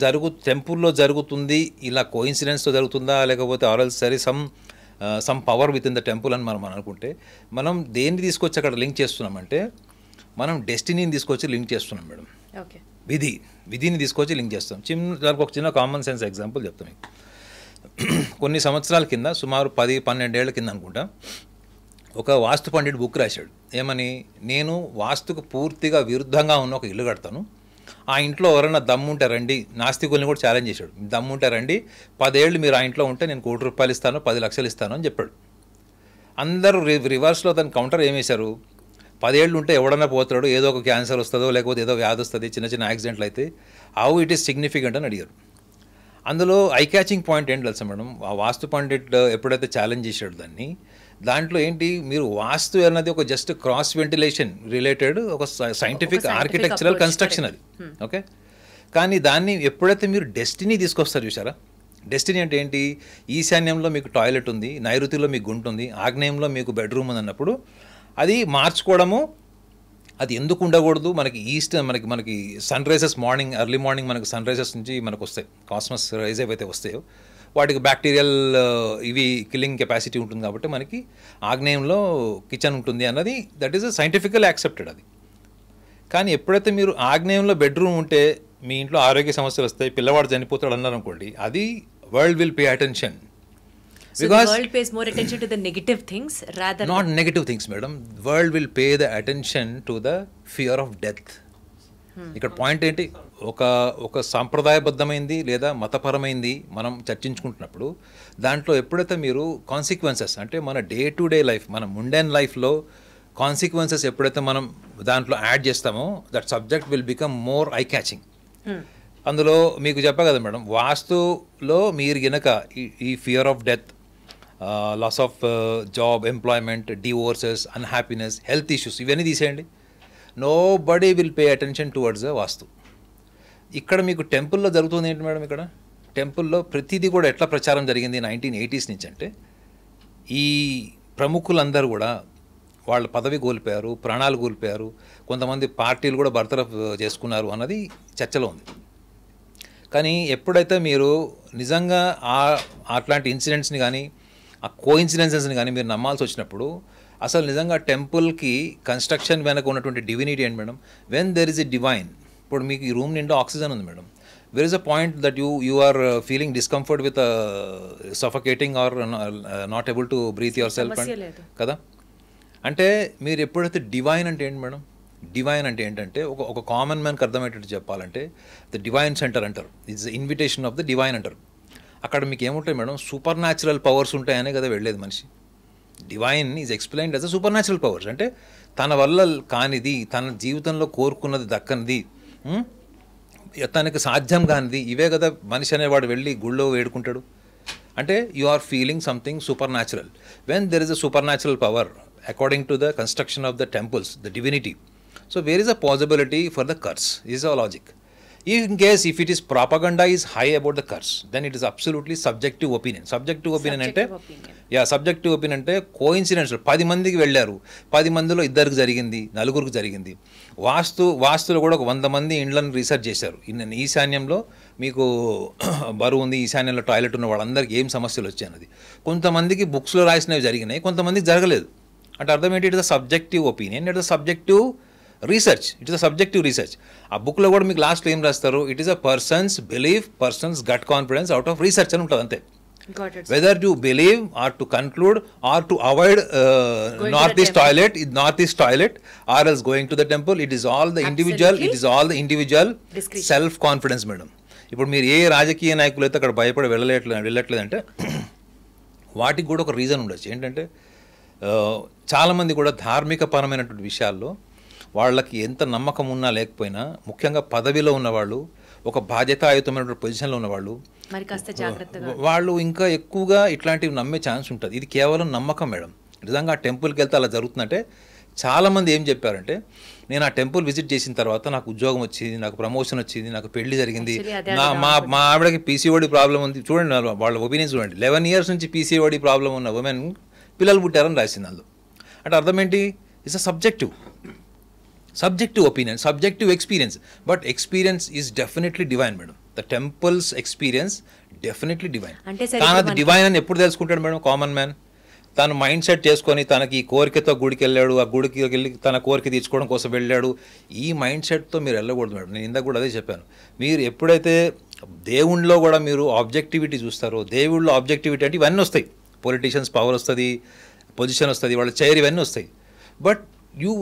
టెంపుల్లో జరుగుతుంది ఇలా కోఇన్సిడెన్స్తో జరుగుతుందా, లేకపోతే ఆర్ఎల్స్ సరే some power with in the temple అని మనం అనుకుంటే, మనం దేన్ని తీసుకొచ్చి అక్కడ లింక్ చేస్తున్నామంటే మనం డెస్టినీని తీసుకొచ్చి లింక్ చేస్తున్నాం మేడం. ఓకే, విధిని తీసుకొచ్చి లింక్ చేస్తాం. దానికి ఒక చిన్న కామన్ సెన్స్ ఎగ్జాంపుల్ చెప్తాం మీకు. కొన్ని సంవత్సరాల కింద, సుమారు 10-12 ఏళ్ల కింద అనుకుంటా, ఒక వాస్తు పండిట్ బుక్ రాశాడు. ఏమని? నేను వాస్తుకు పూర్తిగా విరుద్ధంగా ఉన్న ఒక ఇల్లు కడతాను, ఆ ఇంట్లో ఎవరైనా దమ్ముంటే రండి. నాస్తికుల్ని కూడా ఛాలెంజ్ చేశాడు. దమ్ముంటే రండి, 10 ఏళ్ళు మీరు ఆ ఇంట్లో ఉంటే నేను ₹1 కోటి ఇస్తాను, 10 లక్షలు ఇస్తాను అని చెప్పాడు. అందరూ రివర్స్లో దాని కౌంటర్ ఏమేశారు? 10 ఏళ్ళు ఉంటే ఎవడన్నా పోతాడు, ఏదో ఒక క్యాన్సర్ వస్తుందో, లేకపోతే ఏదో వ్యాధి వస్తుంది, చిన్న చిన్న యాక్సిడెంట్లు అయితే, హౌ ఇట్ ఈస్ సిగ్నిఫికెంట్ అని అడిగారు. అందులో ఐ క్యాచింగ్ పాయింట్ ఏంటి తెలుసా మేడం? ఆ వాస్తు పండిట్ ఎప్పుడైతే ఛాలెంజ్ చేశాడు దాంట్లో ఏంటి, మీరు వాస్తు అన్నది ఒక జస్ట్ క్రాస్ వెంటిలేషన్ రిలేటెడ్ ఒక సైంటిఫిక్ ఆర్కిటెక్చరల్ కన్స్ట్రక్షన్ అది, ఓకే. కానీ దాన్ని ఎప్పుడైతే మీరు డెస్టినీ తీసుకొస్తారు చూసారా, డెస్టినీ అంటే ఏంటి? ఈశాన్యంలో మీకు టాయిలెట్ ఉంది, నైరుతిలో మీకు గుంట ఉంది, ఆగ్నేయంలో మీకు బెడ్రూమ్ ఉంది అన్నప్పుడు అది మార్చుకోవడము, అది ఎందుకు ఉండకూడదు? మనకి మనకి సన్ రైజెస్ ఎర్లీ మార్నింగ్ మనకి సన్ రైజెస్ నుంచి మనకు వస్తాయి, కాస్మస్ రైజ్ ఏవైతే వస్తాయో వాటికి బ్యాక్టీరియల్ ఇవి కిల్లింగ్ కెపాసిటీ ఉంటుంది కాబట్టి మనకి ఆగ్నేయంలో కిచెన్ ఉంటుంది అన్నది దట్ ఈస్ సైంటిఫికల్ యాక్సెప్టెడ్ అది. కానీ ఎప్పుడైతే మీరు ఆగ్నేయంలో బెడ్రూమ్ ఉంటే మీ ఇంట్లో ఆరోగ్య సమస్యలు వస్తాయి, పిల్లవాడు చనిపోతాడు అన్నారు అనుకోండి, అది world will pay attention. Because the world pays more attention to the negative things rather not negative things, madam. World will pay the attention to the fear of death. ఇక్కడ పాయింట్ ఏంటి? ఒక సాంప్రదాయబద్ధమైంది లేదా మతపరమైంది మనం చర్చించుకుంటున్నప్పుడు దాంట్లో ఎప్పుడైతే మీరు కాన్సిక్వెన్సెస్, అంటే మన డే టు డే లైఫ్, మన ముండెన్ లైఫ్లో కాన్సిక్వెన్సెస్ ఎప్పుడైతే మనం దాంట్లో యాడ్ చేస్తామో that subject will become more eye catching. అందులో మీకు చెప్పా కదా మేడం, వాస్తులో మీరు గినక ఈ fear of death, loss of job, employment, divorces, unhappiness, health issues ఇవన్నీ తీసేయండి, nobody will pay attention towards the vastu. ఇక్కడ మీకు టెంపుల్లో జరుగుతుంది ఏంటి మేడం? ఇక్కడ టెంపుల్లో ప్రతిదీ కూడా ఎట్లా ప్రచారం జరిగింది 1980s నుంచి అంటే, ఈ ప్రముఖులందరూ కూడా వాళ్ళ పదవి కోల్పోయారు, ప్రాణాలు కోల్పోయారు, కొంతమంది పార్టీలు కూడా బర్తరఫ్ చేసుకున్నారు అన్నది చర్చలో ఉంది. కానీ ఎప్పుడైతే మీరు నిజంగా అట్లాంటి ఇన్సిడెంట్స్ని కానీ ఆ కోఇన్సిడెన్సెస్ని కానీ మీరు నమ్మాల్సి వచ్చినప్పుడు అసలు నిజంగా టెంపుల్కి కన్స్ట్రక్షన్ వెనక ఉన్నటువంటి డివినిటీ ఏంటి madam? When there is a divine. ఇప్పుడు మీకు ఈ రూమ్ నిండా ఆక్సిజన్ ఉంది madam, there is a point that you are feeling discomfort with suffocating or not able to breathe yourself, kada. అంటే మీరు ఎప్పుడైతే డివైన్ అంటే ఏంటి మేడం, డివైన్ అంటే ఏంటంటే ఒక కామన్ మ్యాన్కి అర్థమయ్యేటట్టు చెప్పాలంటే ద డివైన్ సెంటర్ అంటారు, it's the invitation of the divine అంటారు. అక్కడ మీకు ఏముంటాయి మేడం, సూపర్ న్యాచురల్ పవర్స్ ఉంటాయనే కదా వెళ్ళేది మనిషి. Divine is explained as a super natural powers, అంటే తన వల్ల కానిది, తన జీవితంలో కోరుకున్నది దక్కనిది, తనకు సాధ్యం కానిది, ఇవే కదా మనిషి అనేవాడు వెళ్ళి గుళ్ళో వేడుకుంటాడు. అంటే you are feeling something supernatural. When there is a supernatural power according to the construction of the temples, the divinity, so where is a possibility for the curse, is a logic. In case if it is propaganda is high about the curse, then it is absolutely subjective opinion. Subjective opinion అంటే subjective opinion అంటే coincidence. 10 మందికి వెళ్ళారు, 10 మందిలో 2కి జరిగింది, 4కి జరిగింది. వాస్తులో కూడా ఒక 100 మంది ఇండ్లను రీసెర్చ్ చేశారు. ఈశాన్యంలో మీకు బరువు ఉంది, ఈశాన్యంలో టాయిలెట్ ఉన్న వాళ్ళందరికీ ఏం సమస్యలు వచ్చాయన్నది. కొంతమందికి బుక్స్లో రాసినవి జరిగినాయి, కొంతమందికి జరగలేదు. అంటే అర్థం ఏంటి, it is a subjective opinion, it is a subjective research, it is a subjective research. ఆ బుక్లో కూడా మీకు లాస్ట్లో ఏం రాస్తారు, it is a persons believe, persons got confidence out of research అని ఉంటుంది అంతే. Whether to believe or to conclude or to avoid north east toilet or else going to the temple, it is all the individual, it is all the individual self confidence madam. ఇప్పుడు మీరు ఏ రాజకీయ నాయకులు అయితే అక్కడ భయపడి వెళ్ళట్లేదంటే వాటికి కూడా ఒక రీజన్ ఉండొచ్చు. ఏంటంటే చాలామంది కూడా ధార్మిక పరమైనటువంటి విషయాల్లో వాళ్ళకి ఎంత నమ్మకం ఉన్నా లేకపోయినా, ముఖ్యంగా పదవిలో ఉన్నవాళ్ళు, ఒక బాధ్యతాయుతమైన పొజిషన్లో ఉన్నవాళ్ళు, వాళ్ళు ఇంకా ఎక్కువగా ఇట్లాంటివి నమ్మే ఛాన్స్ ఉంటుంది. ఇది కేవలం నమ్మకం మేడం. నిజంగా ఆ టెంపుల్కి వెళ్తే అలా జరుగుతుందంటే, చాలామంది ఏం చెప్పారు, నేను ఆ టెంపుల్ విజిట్ చేసిన తర్వాత నాకు ఉద్యోగం వచ్చింది, నాకు ప్రమోషన్ వచ్చింది, నాకు పెళ్లి జరిగింది, మా ఆవిడకి పీసీఓడి ప్రాబ్లం ఉంది. చూడండి వాళ్ళ ఒపీనియన్ చూడండి, 11 years నుంచి పీసీఓడి ప్రాబ్లం ఉన్న ఉమెన్ పిల్లలు పుట్టారని రాసింది అందులో. అంటే అర్థం ఏంటి, it's a subjective opinion, subjective experience, but experience is definitely divine madam. The temple's experience definitely divine. కానీ అది డివైన్ అని ఎప్పుడు తెలుసుకుంటాడు మేడం కామన్ మ్యాన్? తను మైండ్ సెట్ చేసుకొని తనకి ఈ కోరికతో గుడికి వెళ్ళాడు, ఆ గుడికి వెళ్ళి తన కోరిక తీర్చుకోవడం కోసం వెళ్ళాడు, ఈ మైండ్ సెట్తో మీరు వెళ్ళకూడదు మేడం. నేను ఇందాక కూడా అదే చెప్పాను. మీరు ఎప్పుడైతే దేవుణ్ణిలో కూడా మీరు ఆబ్జెక్టివిటీ చూస్తారో, దేవుళ్ళలో ఆబ్జెక్టివిటీ అంటే ఇవన్నీ వస్తాయి, పొలిటీషియన్స్ పవర్ వస్తుంది, పొజిషన్ వస్తుంది, వాళ్ళ చైర్, ఇవన్నీ వస్తాయి. But you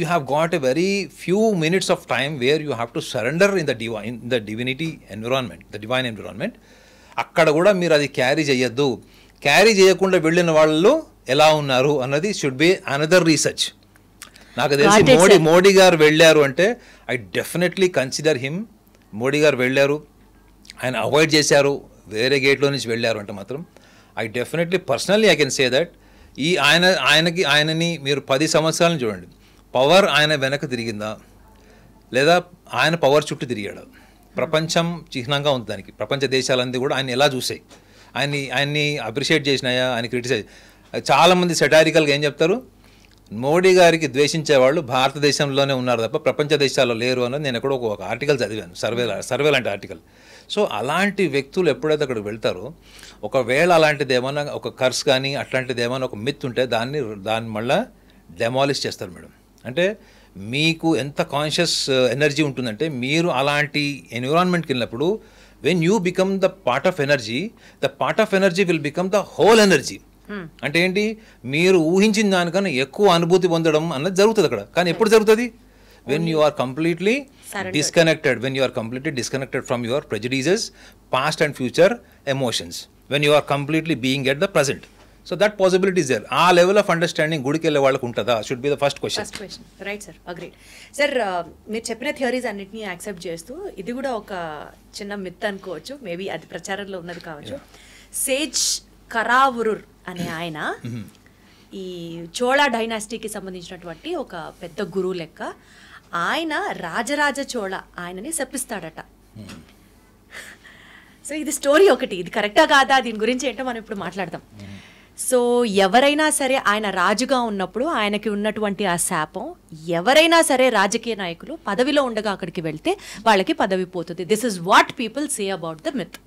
have got a very few minutes of time where you have to surrender in the divinity environment, the divine environment. అక్కడ కూడా మీరు అది క్యారీ చేయొద్దు. క్యారీ చేయకుండా వెళ్ళిన వాళ్ళు ఎలా ఉన్నారు అన్నది షుడ్ బి అనదర్ రీసెర్చ్. నాకు తెలిసి మోడీ గారు వెళ్ళారు అంటే I definitely consider him. Modi గారు వెళ్ళారు, ఆయన అవాయిడ్ చేశారు, వేరే గేట్లో నుంచి వెళ్ళారు అంటే మాత్రం I definitely personally I can say that ఆయనని మీరు 10 సంవత్సరాలను చూడండి, పవర్ ఆయన వెనక తిరిగిందా లేదా ఆయన పవర్ చుట్టూ తిరిగాడు? ప్రపంచం చిహ్నంగా ఉంది దానికి. ప్రపంచ దేశాలన్నీ కూడా ఆయన ఎలా చూసాయి, ఆయన్ని అప్రిషియేట్ చేసినాయా, ఆయన క్రిటిసైజ్. చాలామంది సెటారికల్గా ఏం చెప్తారు, మోడీ గారికి ద్వేషించేవాళ్ళు భారతదేశంలోనే ఉన్నారు తప్ప ప్రపంచ దేశాల్లో లేరు అన్నది నేను ఎక్కడో ఒక ఆర్టికల్ చదివాను, సర్వే లాంటి ఆర్టికల్. సో అలాంటి వ్యక్తులు ఎప్పుడైతే అక్కడికి వెళ్తారో, ఒకవేళ అలాంటిది ఏమన్నా ఒక కర్స్ కానీ అట్లాంటిది ఏమైనా ఒక మిత్ ఉంటే దాన్ని మళ్ళీ డెమాలిష్ చేస్తారు మేడం. అంటే మీకు ఎంత కాన్షియస్ ఎనర్జీ ఉంటుందంటే, మీరు అలాంటి ఎన్విరాన్మెంట్కి వెళ్ళినప్పుడు when you become the part of energy, the part of energy will become the whole energy. అంటే ఏంటి, మీరు ఊహించిన దానికన్నా ఎక్కువ అనుభూతి పొందడం అన్నది జరుగుతుంది అక్కడ. కానీ ఎప్పుడు జరుగుతుంది? when you are completely disconnected, when you are completely disconnected from your prejudices, past and future emotions, when you are completely being at the present. So that possibility is there. ఆ level of understanding గుడికి వెళ్ళే వాళ్ళకు ఉంటుందా should be the first question. Right sir, agreed sir. మీరు చెప్పిన theories అన్నిటినీ accept చేస్తూ ఇది కూడా ఒక చిన్న మిత్ అనుకోవచ్చు, మేబీ అది ప్రచారంలో ఉన్నది కావచ్చు. సేజ్ కరావురుర్ అనే ఆయన ఈ చోళా డైనాసిటీకి సంబంధించినటువంటి ఒక పెద్ద గురువు లెక్క. ఆయన రాజరాజ చోళ ఆయనని శపిస్తాడట. సో ఇది స్టోరీ ఒకటి, ఇది కరెక్టా కాదా దీని గురించి ఏంటో మనం ఇప్పుడు మాట్లాడదాం. సో ఎవరైనా సరే ఆయన రాజుగా ఉన్నప్పుడు ఆయనకి ఉన్నటువంటి ఆ శాపం, ఎవరైనా సరే రాజకీయ నాయకులు పదవిలో ఉండగా అక్కడికి వెళ్తే వాళ్ళకి పదవి పోతుంది. This is what people say about the myth.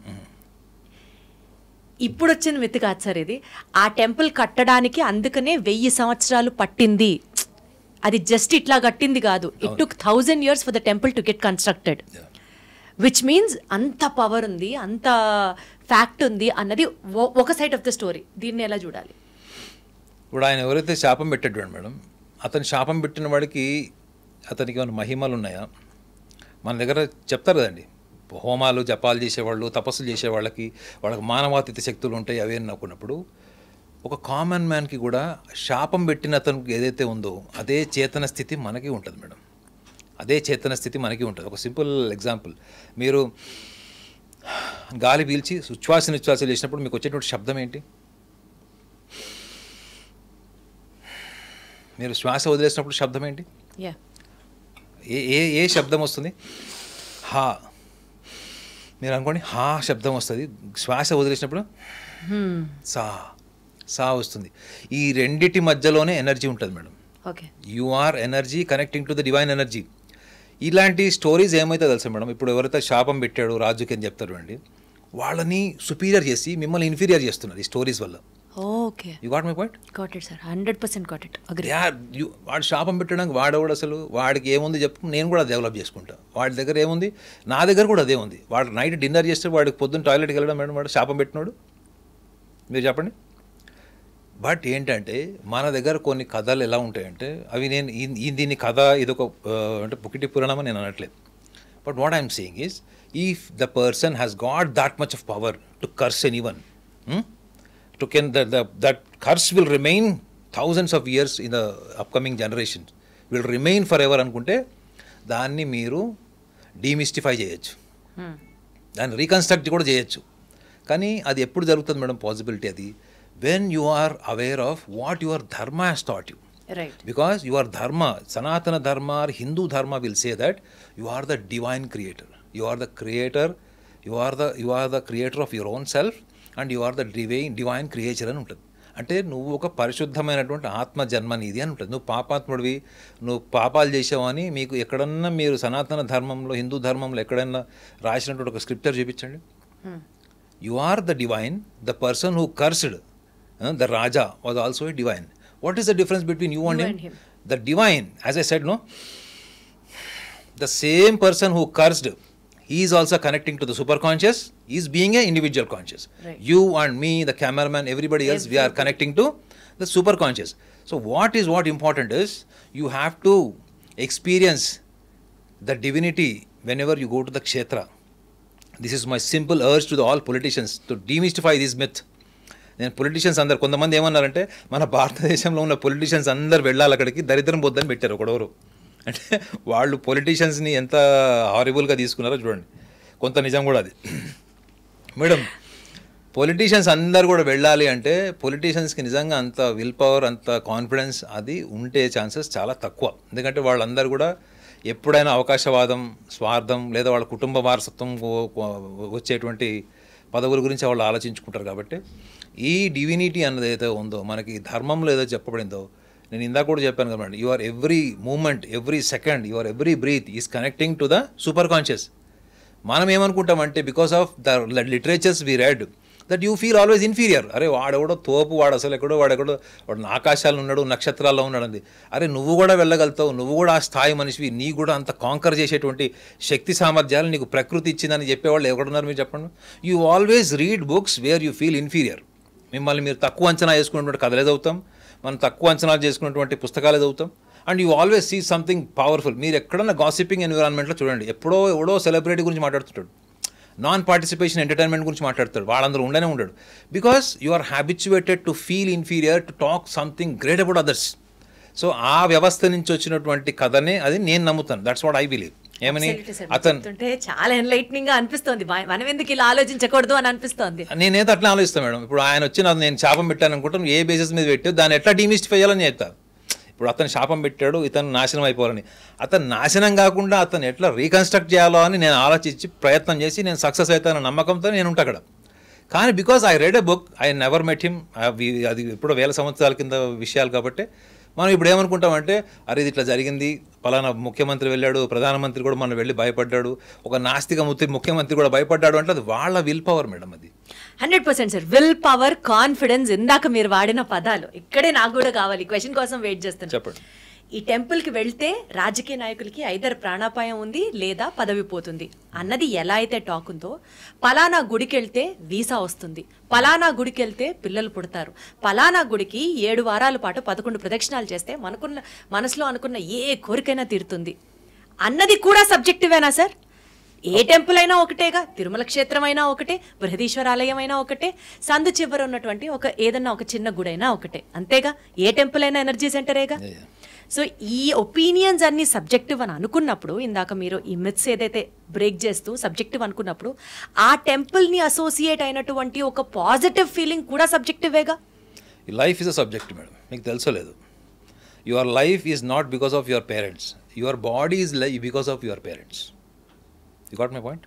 ఇప్పుడు వచ్చిన మిత్ కాదు సార్ ఇది. ఆ టెంపుల్ కట్టడానికి అందుకనే 1000 సంవత్సరాలు పట్టింది. అది జస్ట్ ఇట్లా కట్టింది కాదు. It took 1000 years for the temple to get constructed, which means అంత పవర్ ఉంది, అంత ఫ్యాక్ట్ ఉంది అన్నది ఒక సైడ్ ఆఫ్ ద స్టోరీ. దీన్ని ఎలా చూడాలి? ఇప్పుడు ఆయన ఎవరైతే శాపం పెట్టాడు మేడం, అతను శాపం పెట్టిన వాడికి అతనికి ఏమైనా మహిమలు ఉన్నాయా? మన దగ్గర చెప్తారు కదండి, హోమాలు జపాలు చేసేవాళ్ళు, తపస్సులు చేసేవాళ్ళకి వాళ్ళకి మానవాతీత శక్తులు ఉంటాయి అవి అని అనుకున్నప్పుడు, ఒక కామన్ మ్యాన్కి కూడా శాపం పెట్టిన అతనికి ఏదైతే ఉందో అదే చేతన స్థితి మనకి ఉంటుంది మేడం. అదే చేతన స్థితి మనకి ఉంటుంది. ఒక సింపుల్ ఎగ్జాంపుల్, మీరు గాలి పీల్చి ఉచ్ఛ్వాస నిశ్వాసాలు చేసినప్పుడు మీకు వచ్చేటువంటి శబ్దం ఏంటి? మీరు శ్వాస వదిలేసినప్పుడు శబ్దం ఏంటి? ఏ ఏ ఏ శబ్దం వస్తుంది? హా. మీరు అనుకోండి, హా శబ్దం వస్తుంది. శ్వాస వదిలేసినప్పుడు సా సా వస్తుంది. ఈ రెండిటి మధ్యలోనే ఎనర్జీ ఉంటుంది madam. You are energy connecting to the divine energy. ఇలాంటి స్టోరీస్ ఏమైతే తెలుసా మేడం, ఇప్పుడు ఎవరైతే శాపం పెట్టాడు రాజుకి అని చెప్తారు అండి, వాళ్ళని సుపీరియర్ చేసి మిమ్మల్ని ఇన్ఫీరియర్ చేస్తున్నారు ఈ స్టోరీస్ వల్ల. Okay, you got my point? Got it sir, 100% got it. Agree. వాడు శాపం పెట్టడానికి వాడేవాడు అసలు, వాడికి ఏముంది చెప్పు, నేను కూడా డెవలప్ చేసుకుంటా. వాడి దగ్గర ఏముంది, నా దగ్గర కూడా అదే ఉంది. వాడు నైట్ డిన్నర్ చేస్తే వాడికి పొద్దున్న టాయిలెట్కి వెళ్ళడం మేడం, వాడు శాపం పెట్టినాడు. మీరు చెప్పండి. బట్ ఏంటంటే మన దగ్గర కొన్ని కథలు ఎలా ఉంటాయంటే, అవి నేను దీన్ని కథ ఇదొక అంటే పుకిటి పురాణం అని నేను అనట్లేదు. But what I'm saying is, if the person has got that much of power to curse any one, that curse will remain thousands of years in the upcoming generations, will remain forever అనుకుంటే దాన్ని మీరు demystify చేయొచ్చు, దాన్ని reconstruct కూడా చేయొచ్చు. కానీ అది ఎప్పుడు జరుగుతుంది మేడం పాసిబిలిటీ? అది when you are aware of what your dharma has taught you. Right. Because your dharma, Sanatana dharma or Hindu dharma will say that you are the divine creator. You are the creator. You are the creator of your own self. And you are the divine creature అని ఉంటుంది. అంటే నువ్వు ఒక పరిశుద్ధమైనటువంటి ఆత్మ జన్మ నీది అని ఉంటుంది. నువ్వు పాపాత్ముడివి, నువ్వు పాపాలు చేసావని మీకు ఎక్కడన్నా మీరు సనాతన ధర్మంలో, హిందూ ధర్మంలో ఎక్కడన్నా రాసినటువంటి ఒక స్క్రిప్చర్ చూపించండి. You are the divine. The person who cursed the raja was also a divine. What is the difference between you and him? The divine, as I said, no, the same person who cursed, he is also connecting to the superconscious. He is being an individual conscious. Right. You and me, the cameraman, everybody else, we are connecting to the superconscious. So what important is, you have to experience the divinity whenever you go to the kshetra. This is my simple urge to all politicians to demystify this myth. నేను politicians అందరు, కొంతమంది ఏమన్నారంటే మన భారతదేశంలో ఉన్న politicians అందరు వెళ్ళాలి అక్కడికి, దరిద్రం పొద్దని పెట్టారు ఒకడెవరు. అంటే వాళ్ళు పొలిటీషియన్స్ని ఎంత హారిబుల్గా తీసుకున్నారో చూడండి. కొంత నిజం కూడా అది మేడం. పొలిటీషియన్స్ అందరు కూడా వెళ్ళాలి అంటే పొలిటీషియన్స్కి నిజంగా అంత విల్ పవర్, అంత కాన్ఫిడెన్స్ అది ఉంటే ఛాన్సెస్ చాలా తక్కువ. ఎందుకంటే వాళ్ళందరూ కూడా ఎప్పుడైనా అవకాశవాదం, స్వార్థం, లేదా వాళ్ళ కుటుంబ వారసత్వం వచ్చేటువంటి పదవుల గురించి వాళ్ళు ఆలోచించుకుంటారు. కాబట్టి ఈ డివినిటీ అన్నది ఏదైతే ఉందో, మనకి ధర్మంలో ఏదో చెప్పబడిందో, నేను ఇందాక కూడా చెప్పాను కదా, your every moment, every second, your every breath is connecting to the super conscious. మనం ఏమనుకుంటామంటే, because of the literatures we read, that you feel always inferior. అరే వాడెవడో తోపు, వాడు అసలు వాడు ఆకాశాలు ఉన్నాడు, నక్షత్రాల్లో ఉన్నాడు. అరే నువ్వు కూడా వెళ్ళగలుగుతావు, నువ్వు కూడా ఆ స్థాయి మనిషివి, నీ కూడా అంత కాంకర్ చేసేటువంటి శక్తి సామర్థ్యాలు నీకు ప్రకృతి ఇచ్చిందని చెప్పేవాళ్ళు ఎవరున్నారు మీరు చెప్పండి. You always read books where you feel inferior. మిమ్మల్ని మీరు తక్కువ అంచనా చేసుకున్నటువంటి కథలే చదువుతాం, మనం తక్కువ అంచనాలు చేసుకున్నటువంటి పుస్తకాలే చదువుతాం. And you always see something powerful. మీరు ఎక్కడన్నా గాసిపింగ్ ఎన్విరాన్మెంట్లో చూడండి, ఎవడో సెలబ్రిటీ గురించి మాట్లాడుతుంటాడు, నాన్ పార్టిసిపేషన్ ఎంటర్టైన్మెంట్ గురించి మాట్లాడతాడు, వాళ్ళందరూ ఉండనే ఉండడు. Because you are habituated to feel inferior, to talk something great about others. So ఆ వ్యవస్థ నుంచి వచ్చినటువంటి కథనే అది నేను నమ్ముతాను. That's what I believe. ఏమని అతను చాలా ఎన్లైట్నింగ్ గా అనిపిస్తుంది, మనం ఎందుకు ఇలా ఆలోచించకూడదు అని అనిపిస్తుంది. నేనైతే అట్లా ఆలోచిస్తాను మేడం. ఇప్పుడు ఆయన వచ్చి నేను శాపం పెట్టాను అనుకుంటాను, ఏ బేసిస్ మీద పెట్టావు, దాన్ని ఎట్లా డీమిస్టిఫై చేయాలని చెప్తా. ఇప్పుడు అతను శాపం పెట్టాడు, ఇతను నాశనం అయిపోవాలని, అతను నాశనం కాకుండా అతను ఎట్లా రీకన్స్ట్రక్ట్ చేయాలో అని నేను ఆలోచించి ప్రయత్నం చేసి నేను సక్సెస్ అవుతానన్న నమ్మకంతో నేను ఉంటా అక్కడ. కానీ because I read a book, I never met him, అది ఎప్పుడో 1000 సంవత్సరాల కింద విషయాలు. కాబట్టి మనం ఇప్పుడు ఏమనుకుంటామంటే, అరే ఇది ఇట్లా జరిగింది, పలానా ముఖ్యమంత్రి వెళ్ళాడు, ప్రధానమంత్రి కూడా మనం వెళ్ళి భయపడ్డాడు, ఒక నాస్తిక ముఖ్యమంత్రి కూడా భయపడ్డాడు అంటే అది వాళ్ళ విల్ పవర్ మేడం. అది 100% సార్, విల్ పవర్, కాన్ఫిడెన్స్, ఇందాక మీరు వాడిన పదాలు ఇక్కడే నాకు కూడా కావాలి. క్వశ్చన్ కోసం వెయిట్ చేస్తాను. చెప్పండి. ఈ టెంపుల్కి వెళ్తే రాజకీయ నాయకులకి ఐదర్ ప్రాణాపాయం ఉంది లేదా పదవి పోతుంది అన్నది ఎలా అయితే టాక్ ఉందో, పలానా గుడికి వెళ్తే వీసా వస్తుంది, పలానా గుడికి వెళ్తే పిల్లలు పుడతారు, పలానా గుడికి 7 వారాల పాటు 11 ప్రదక్షిణాలు చేస్తే మనసులో అనుకున్న ఏ కోరికైనా తీరుతుంది అన్నది కూడా సబ్జెక్టివేనా సార్? ఏ టెంపుల్ అయినా ఒకటేగా, తిరుమల క్షేత్రం అయినా ఒకటే, బృహదీశ్వర ఆలయం అయినా ఒకటే, సందు చివర ఉన్నటువంటి ఏదన్నా ఒక చిన్న గుడైనా ఒకటే, అంతేగా? ఏ టెంపుల్ అయినా ఎనర్జీ సెంటరేగా. సో ఈ ఒపీనియన్స్ అన్ని సబ్జెక్టివ్ అని అనుకున్నప్పుడు, ఇందాక మీరు ఈ మిత్స్ ఏదైతే బ్రేక్ చేస్తూ సబ్జెక్టివ్ అనుకున్నప్పుడు, ఆ టెంపుల్ని అసోసియేట్ అయినటువంటి ఒక పాజిటివ్ ఫీలింగ్ కూడా సబ్జెక్టివేగా. Life is a subject madam, మీకు తెలుసలేదు. Your life is not because of your parents, your body is life because of your parents. You got my point?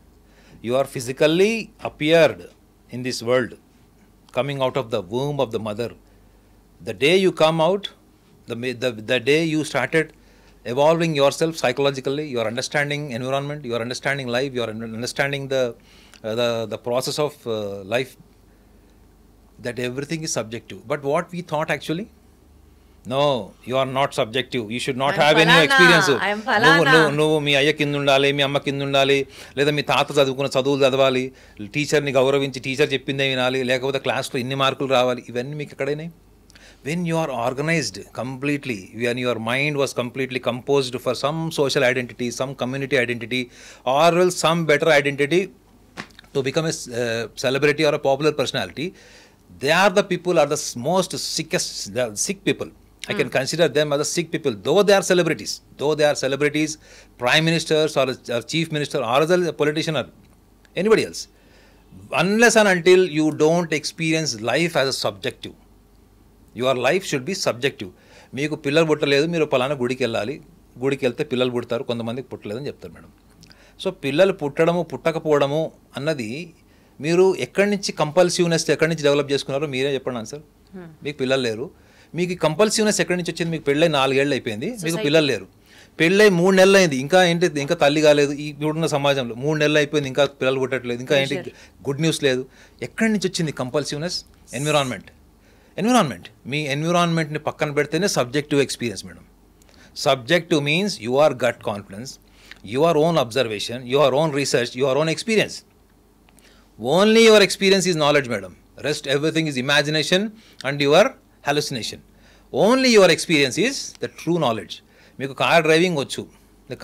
You are physically appeared in this world, coming out of the womb of the mother. The day you come out, the day you started evolving yourself psychologically, you are understanding environment, you are understanding life, you are understanding the process of life, that everything is subjective. But what we thought actually, no, you are not subjective, you should not have any experience. నువ్వు మీ అయ్య కింద ఉండాలి, మీ అమ్మ కింద ఉండాలి, లేదా మీ తాత చదువుకున్న చదువులు చదవాలి, టీచర్ని గౌరవించి టీచర్ చెప్పిందే వినాలి, లేకపోతే క్లాస్లో ఇన్ని మార్కులు రావాలి, ఇవన్నీ మీకు ఎక్కడైనాయి? When you are organized completely, when your mind was completely composed for some social identity, some community identity, or else some better identity to become a celebrity or a popular personality, they are the people are the most sickest, the sick people. I can consider them as the sick people, though they are celebrities, prime ministers or chief minister or as a politician or anybody else. Unless and until you don't experience life as a subjective, your life should be subjective. మీకు పిల్లలు పుట్టలేదు, మీరు పలానా గుడికి వెళ్ళాలి, గుడికి వెళ్తే పిల్లలు పుడతారు, కొంతమందికి పుట్టలేదని చెప్తారు మేడం. సో పిల్లలు పుట్టడము పుట్టకపోవడము అన్నది మీరు ఎక్కడి నుంచి కంపల్సివ్నెస్ ఎక్కడి నుంచి డెవలప్ చేసుకున్నారో మీరే చెప్పండి ఆన్సర్. మీకు పిల్లలు లేరు, మీకు కంపల్సివ్నెస్ ఎక్కడి నుంచి వచ్చింది? మీకు పెళ్ళై 4 ఏళ్ళు అయిపోయింది, మీకు పిల్లలు లేరు. పెళ్ళై 3 నెలలు అయింది, ఇంకా ఏంటి, ఇంకా తల్లి కాలేదు. ఈ ఇప్పుడున్న సమాజంలో 3 నెలలు అయిపోయింది, ఇంకా పిల్లలు పుట్టట్లేదు, ఇంకా ఏంటి గుడ్ న్యూస్ లేదు. ఎక్కడి నుంచి వచ్చింది కంపల్సివ్నెస్? ఎన్విరాన్మెంట్. మీ ఎన్విరాన్మెంట్ని పక్కన పెడితేనే subjective experience madam. Subjective means your gut confidence, your own observation, your own research, your own experience. Only your experience is knowledge, madam. Rest everything is imagination and your hallucination. Only your experience is the true knowledge. మీకు car driving వచ్చు,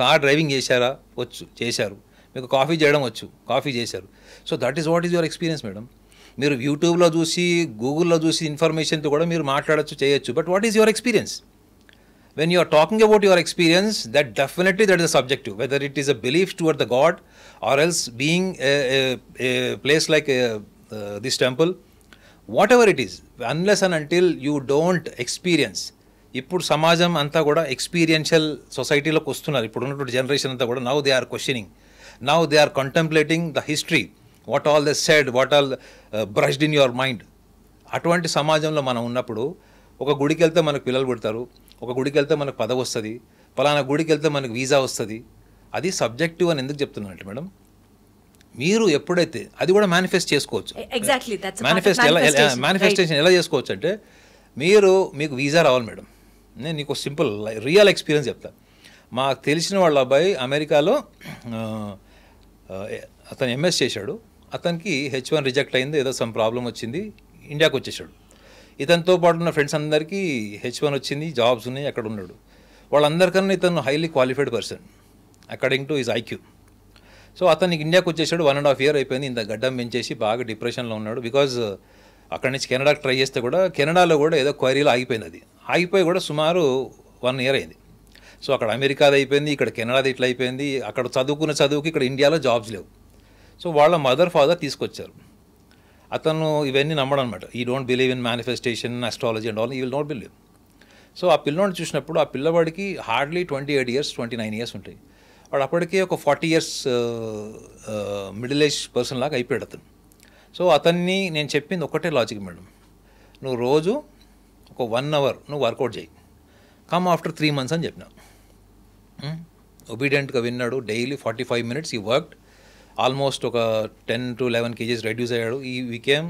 car driving చేశారు. మీకు coffee చేయడం వచ్చు, coffee చేశారు. So that is what is your experience madam. మీరు యూట్యూబ్లో చూసి, గూగుల్లో చూసి ఇన్ఫర్మేషన్తో కూడా మీరు మాట్లాడచ్చు, చేయొచ్చు. But what is your experience? When you are talking about your experience, that definitely that is a subjective, whether it is a belief toward the God or else being a place like this temple, whatever it is, unless and until you don't experience. ఇప్పుడు సమాజం అంతా కూడా experiential సొసైటీలోకి వస్తున్నారు. ఇప్పుడు ఉన్నటువంటి generation అంతా కూడా now they are questioning, now they are contemplating the history, what all they said, what all brushed in your mind. అటువంటి సమాజంలో మనం ఉన్నప్పుడు ఒక గుడికి వెళ్తే మనకు పిల్లలు పుడతారు, ఒక గుడికి వెళ్తే మనకు పదవి వస్తుంది, పలానా గుడికి వెళ్తే మనకు వీసా వస్తుంది. అది సబ్జెక్టివ్ అని ఎందుకు చెప్తున్నానంటే మేడం, మీరు ఎప్పుడైతే అది కూడా మేనిఫెస్ట్ చేసుకోవచ్చు. మేనిఫెస్టేషన్ ఎలా చేసుకోవచ్చు అంటే, మీకు వీసా రావాలి మేడం. నేను నీకు సింపుల్ రియల్ ఎక్స్పీరియన్స్ చెప్తా. మాకు తెలిసిన వాళ్ళ అబ్బాయి అమెరికాలో అతను ఎంఎస్ చేశాడు, అతనికి H1 రిజెక్ట్ అయింది, ఏదో సమ్ ప్రాబ్లం వచ్చింది, ఇండియాకి వచ్చేసాడు. ఇతనితో పాటు ఉన్న ఫ్రెండ్స్ అందరికీ H1 వచ్చింది, జాబ్స్ ఉన్నాయి, అక్కడ ఉన్నాడు. వాళ్ళందరికన్నా ఇతను highly qualified person according to his IQ. So అతనికి ఇండియాకి వచ్చేసాడు, 1.5 year అయిపోయింది. ఇంత గడ్డం పెంచేసి బాగా డిప్రెషన్లో ఉన్నాడు. బికాజ్ అక్కడి నుంచి కెనడాకి ట్రై చేస్తే కూడా కెనడాలో కూడా ఏదో క్వైరీలో ఆగిపోయింది. అది ఆగిపోయి కూడా సుమారు 1 year అయింది. సో అక్కడ అమెరికాది అయిపోయింది, ఇక్కడ కెనడాది ఇట్లా అయిపోయింది. అక్కడ చదువుకున్న చదువుకి ఇక్కడ ఇండియాలో జాబ్స్ లేవు. సో వాళ్ళ మదర్ ఫాదర్ తీసుకొచ్చారు. అతను ఇవన్నీ నమ్మడం అనమాట. ఈ don't believe in manifestation, astrology and all, ఈ విల్ నాట్ బిలీవ్. సో ఆ పిల్లవాడిని చూసినప్పుడు ఆ పిల్లవాడికి హార్డ్లీ 28 years 29 years ఉంటాయి. వాడు అప్పటికే ఒక 40 years మిడిల్ ఏజ్ పర్సన్ లాగా అయిపోయాడు అతను. సో అతన్ని నేను చెప్పింది ఒకటే లాజిక్ మేడం, నువ్వు రోజు ఒక 1 hour నువ్వు వర్కౌట్ చేయి, కమ్ ఆఫ్టర్ 3 months అని చెప్పినా. ఒబీడియంట్గా విన్నాడు. డైలీ 45 minutes ఈ వర్క్డ్. ఆల్మోస్ట్ ఒక 10 to 11 kgs రెడ్యూస్ అయ్యాడు. ఈ we came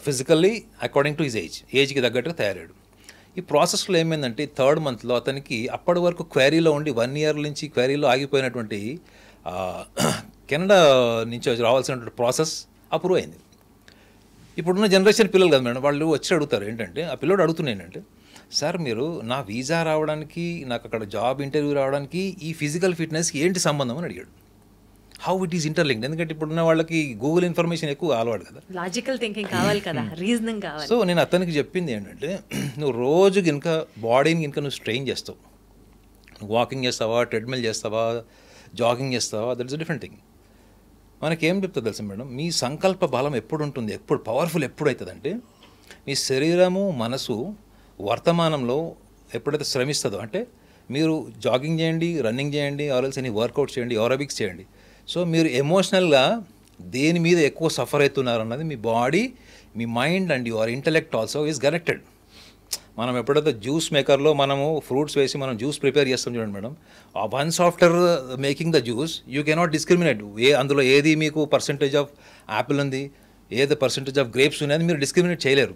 physically according to his ఏజ్కి తగ్గట్టుగా తయారయ్యాడు. ఈ ప్రాసెస్లో ఏమైందంటే 3rd మంత్లో అతనికి అప్పటి వరకు క్వారీలో ఉండి 1 year నుంచి క్వారీలో ఆగిపోయినటువంటి కెనడా నుంచి రావాల్సినటువంటి ప్రాసెస్ అప్రూవ్ అయింది. ఇప్పుడున్న జనరేషన్ పిల్లలు కదా మేడం, వాళ్ళు వచ్చి అడుగుతారు ఏంటంటే, ఆ పిల్లడు అడుగుతున్నాయి ఏంటంటే, సార్ మీరు నా వీసా రావడానికి, నాకు అక్కడ జాబ్ ఇంటర్వ్యూ రావడానికి ఈ ఫిజికల్ ఫిట్నెస్కి ఏంటి సంబంధం అని అడిగాడు. హౌ ఇట్ ఈస్ ఇంటర్లింక్డ్, ఎందుకంటే ఇప్పుడున్న వాళ్ళకి గూగుల్ ఇన్ఫర్మేషన్ ఎక్కువ అలవాటు కదా, లాజికల్ థింకింగ్ కావాలి కదా, రీజనింగ్ కావాలి. సో నేను అతనికి చెప్పింది ఏంటంటే, నువ్వు రోజు కనుక బాడీని కనుక నువ్వు స్ట్రెయిన్ చేస్తావు, వాకింగ్ చేస్తావా, ట్రెడ్మిల్ చేస్తావా, జాగింగ్ చేస్తావా, that is a different thing. మనకేం చెప్తుంది తెలుసు మేడం, మీ సంకల్ప బలం ఎప్పుడు ఉంటుంది, ఎప్పుడు పవర్ఫుల్ ఎప్పుడు అవుతుందంటే, మీ శరీరము మనసు వర్తమానంలో ఎప్పుడైతే శ్రమిస్తుందో, అంటే మీరు జాగింగ్ చేయండి, రన్నింగ్ చేయండి, ఆర్ఎల్స్ ఎనీ వర్కౌట్ చేయండి, ఏరోబిక్స్ చేయండి, సో మీరు ఎమోషనల్గా దేని మీద ఎక్కువ సఫర్ అవుతున్నారు అన్నది మీ బాడీ, మీ mind and your intellect also is connected. మనం ఎప్పుడైతే జ్యూస్ మేకర్లో మనము ఫ్రూట్స్ వేసి మనం జ్యూస్ ప్రిపేర్ చేస్తాం చూడండి madam, once after making the juice you cannot discriminate అందులో ఏది మీకు పర్సంటేజ్ ఆఫ్ యాపిల్ ఉంది, ఏది పర్సంటేజ్ ఆఫ్ గ్రేప్స్ ఉన్నది మీరు డిస్క్రిమినేట్ చేయలేరు.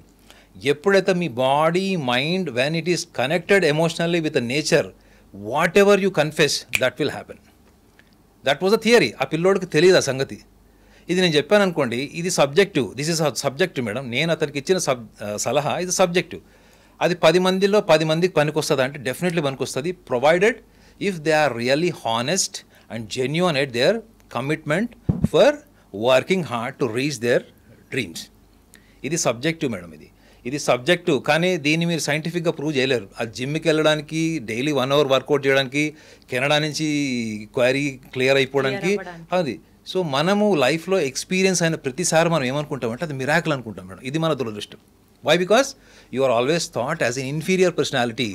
ఎప్పుడైతే మీ body mind when it is connected emotionally with nature, whatever you confess that will happen. That was a theory. ఆ పిల్లోడికి తెలియదు ఆ సంగతి. ఇది నేను చెప్పాను అనుకోండి, ఇది subjective, this is subjective madam, నేను అతనికి ఇచ్చిన సలహా ఇది సబ్జెక్టివ్. అది 10 మందిలో 10 మందికి పనికొస్తుంది అంటే డెఫినెట్లీ పనికొస్తుంది, provided if they are really honest and genuine at their commitment for working hard to reach their dreams. ఇది సబ్జెక్టివ్ మేడం, ఇది సబ్జెక్టు, కానీ దీన్ని మీరు సైంటిఫిక్గా ప్రూవ్ చేయలేరు. ఆ జిమ్కి వెళ్ళడానికి, డైలీ 1 hour వర్కౌట్ చేయడానికి, కెనడా నుంచి క్వారీ క్లియర్ అయిపోవడానికి అది. సో మనము లైఫ్లో ఎక్స్పీరియన్స్ అయిన ప్రతిసారి మనం ఏమనుకుంటామంటే అది మిరాకిల్ అనుకుంటాం మేడం. ఇది మన దురదృష్టం. Why? Because you are always thought as an inferior personality.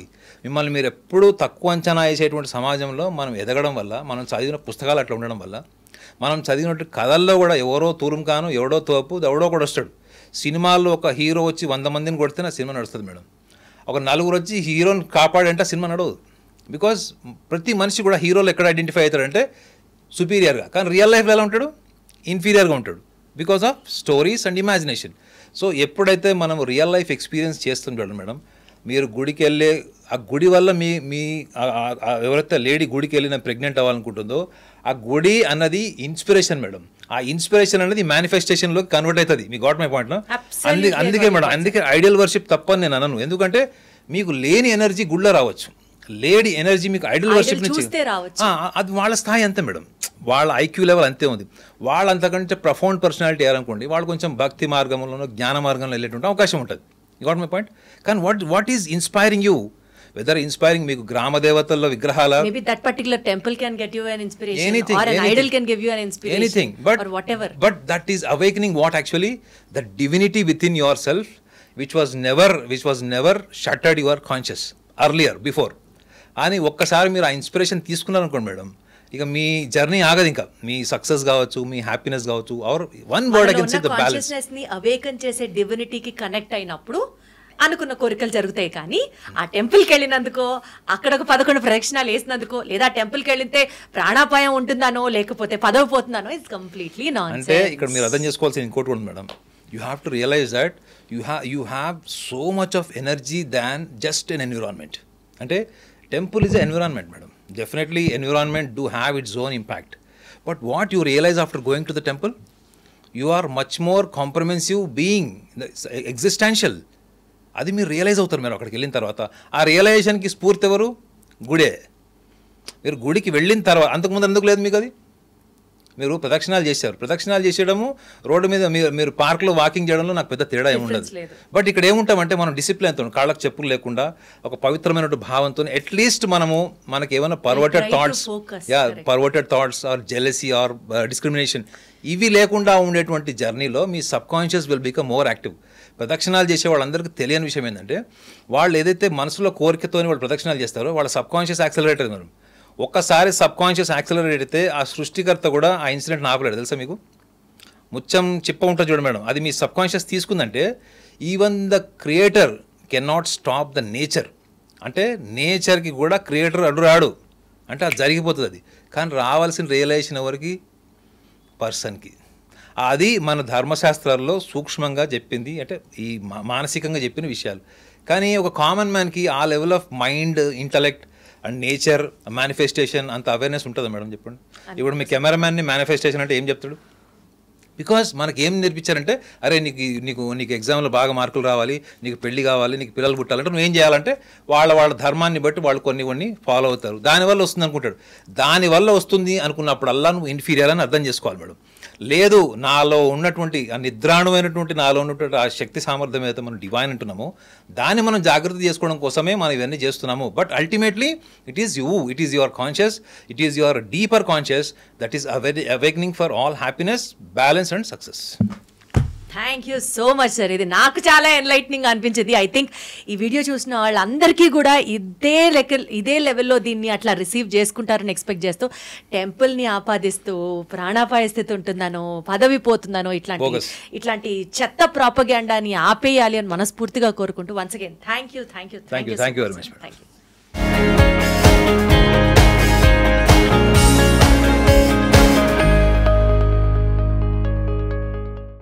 మిమ్మల్ని మీరు ఎప్పుడూ తక్కువ అంచనా వేసేటువంటి సమాజంలో మనం ఎదగడం వల్ల, మనం చదివిన పుస్తకాలు అట్లా ఉండడం వల్ల, మనం చదివినట్టు కథల్లో కూడా ఎవరో తూరుంకాను, ఎవడో తోపు, ఎవడో కూడా వస్తాడు. సినిమాల్లో ఒక హీరో వచ్చి 100 మందిని కొడితే నా సినిమా నడుస్తుంది మేడం. ఒక 4 వచ్చి హీరోని కాపాడంటే సినిమా నడవదు. బికాజ్ ప్రతి మనిషి కూడా హీరోలు ఎక్కడ ఐడెంటిఫై అవుతాడంటే సుపీరియర్గా, కానీ రియల్ లైఫ్లో ఎలా ఉంటాడు? ఇన్ఫీరియర్గా ఉంటాడు, because of stories and imagination. So ఎప్పుడైతే మనం రియల్ లైఫ్ ఎక్స్పీరియన్స్ చేస్తుంటాడు మేడం, మీరు గుడికి వెళ్ళే ఆ గుడి వల్ల మీ ఎవరైతే లేడీ గుడికి వెళ్ళిన ప్రెగ్నెంట్ అవ్వాలనుకుంటుందో ఆ గుడి అన్నది ఇన్స్పిరేషన్ మేడం. ఆ ఇన్స్పిరేషన్ అనేది మేనిఫెస్టేషన్లోకి కన్వర్ట్ అవుతుంది. మీ గాట్ మై పాయింట్. అందుకే మేడం, అందుకే ఐడియల్ వర్షిప్ తప్పని నేను అనను. ఎందుకంటే మీకు లేని ఎనర్జీ గుళ్ళో రావచ్చు, లేడీ ఎనర్జీ మీకు ఐడియల్ వర్షిప్ నుంచి అది వాళ్ళ స్థాయి అంతే మేడం, వాళ్ళ ఐక్యూ లెవెల్ అంతే ఉంది. వాళ్ళు అంతకంటే ప్రొఫౌండ్ పర్సనాలిటీ అయ్యారనుకోండి, వాళ్ళు కొంచెం భక్తి మార్గంలోనో జ్ఞాన మార్గంలో వెళ్ళేటువంటి అవకాశం ఉంటుంది. You got my point. కానీ what is inspiring you? Whether inspiring మీకు గ్రామ దేవతల్లో విగ్రహాల, maybe that particular temple can get you an inspiration, anything, or an anything, idol can give you an inspiration, anything, or whatever. But that is awakening what actually the divinity within yourself, which was never shattered your conscious earlier before. అని ఒక్కసారి మీరు ఆ inspiration తీసుకున్నారనుకోండి madam, ఇక మీ journey ఆగదు. ఇంకా మీ success కావచ్చు, మీ హ్యాపీనెస్ కావచ్చు, or one word I can say the balance. Consciousness ని అవేకన్ చేసే డివినిటీకి కనెక్ట్ అయినప్పుడు అనుకున్న కోరికలు జరుగుతాయి. కానీ ఆ టెంపుల్కి వెళ్ళినందుకో, అక్కడ ఒక 11 ప్రదక్షిణాలు వేసినందుకో, లేదా టెంపుల్కి వెళ్తే ప్రాణాపాయం ఉంటుందానో, లేకపోతే పదవి పోతుందానో, ఇట్స్ కంప్లీట్లీ నాన్సెన్స్. అంటే ఇక్కడ మీరు అర్థం చేసుకోవాల్సిన ఇంకోటి ఉంది madam. You have to realise that you have so much of energy than just an environment. అంటే temple is a environment madam. Definitely environment do have its own impact. But what you realise after going to the temple, you are much more comprehensive being, existential. అది మీరు realise అవుతారు మీరు అక్కడికి వెళ్ళిన తర్వాత. ఆ రియలైజేషన్కి స్ఫూర్తి ఎవరు? గుడే. మీరు గుడికి వెళ్ళిన తర్వాత, అంతకుముందు ఎందుకు లేదు మీకు అది? మీరు ప్రదక్షిణాలు చేశారు, ప్రదక్షిణాలు చేసేయడము, రోడ్డు మీద మీరు పార్క్లో వాకింగ్ చేయడంలో నాకు పెద్ద తేడా ఏముండదు. బట్ ఇక్కడ ఏముంటామంటే మనం డిసిప్లిన్తో, కాళ్ళకు చెప్పులు లేకుండా, ఒక పవిత్రమైన భావంతో, అట్లీస్ట్ మనకి ఏమైనా perverted thoughts or jealousy or discrimination ఇవి లేకుండా ఉండేటువంటి జర్నీలో మీ sub conscious will become more active. ప్రదక్షిణాలు చేసే వాళ్ళందరికీ తెలియని విషయం ఏంటంటే, వాళ్ళు ఏదైతే మనసులో కోరికతోని వాళ్ళు ప్రదక్షిణాలు చేస్తారో వాళ్ళ సబ్ కాన్షియస్ యాక్సలరేటర్ ఉన్నారు. ఒక్కసారి సబ్ కాన్షియస్ యాక్సలరేట్ అయితే ఆ సృష్టికర్త కూడా ఆ ఇన్సిడెంట్ ఆపలేడు. తెలుసా మీకు? ముచ్చం చిప్ప ఉంటుంది చూడండి మేడం, అది మీ సబ్ కాన్షియస్ తీసుకుందంటే even the creator can not stop the nature. అంటే నేచర్కి కూడా క్రియేటర్ అడ్డురాడు, అంటే అది జరిగిపోతుంది. అది కానీ రావాల్సిన రియలైజేషన్ ఎవరికి? పర్సన్కి. అది మన ధర్మశాస్త్రాల్లో సూక్ష్మంగా చెప్పింది, అంటే ఈ మానసికంగా చెప్పిన విషయాలు. కానీ ఒక కామన్ మ్యాన్కి ఆ level of mind, intellect and nature, manifestation అంత అవేర్నెస్ ఉంటుందా మేడం చెప్పండి? ఇప్పుడు మీ కెమెరామ్యాన్ని మేనిఫెస్టేషన్ అంటే ఏం చెప్తాడు? బికాస్ మనకి ఏం నేర్పించారంటే, అరే నీకు ఎగ్జామ్లో బాగా మార్కులు రావాలి, నీకు పెళ్లి కావాలి, నీకు పిల్లలు పుట్టాలంటే నువ్వు ఏం చేయాలంటే వాళ్ళ ధర్మాన్ని బట్టి వాళ్ళు కొన్ని ఫాలో అవుతారు, దానివల్ల వస్తుంది అనుకుంటాడు. దానివల్ల వస్తుంది అనుకున్నప్పుడల్లా నువ్వు ఇన్ఫీరియర్ అని అర్థం చేసుకోవాలి మేడం. లేదు, నాలో ఉన్నటువంటి ఆ నిద్రాణమైనటువంటి నాలో ఉన్నటువంటి ఆ శక్తి సామర్థ్యం ఏదైతే మనం డివైన్ అంటున్నామో దాన్ని మనం జాగ్రత్త చేసుకోవడం కోసమే మనం ఇవన్నీ చేస్తున్నాము. But ultimately it is your conscious, it is your deeper conscious that is awakening for all happiness, balance and success. Thank you so much sir. ఇది నాకు చాలా ఎన్లైట్నింగ్ అనిపించింది. ఐ థింక్ ఈ వీడియో చూసిన వాళ్ళందరికీ కూడా ఇదే లెవెల్లో దీన్ని అట్లా రిసీవ్ చేసుకుంటారని ఎక్స్పెక్ట్ చేస్తూ, టెంపుల్ని ఆపాదిస్తూ ప్రాణాపాయ స్థితి ఉంటుందనో, పదవి పోతుందనో, ఇట్లాంటి చెత్త ప్రాపగాండాని ఆపేయాలి అని మనస్ఫూర్తిగా కోరుకుంటూ once again thank you very much.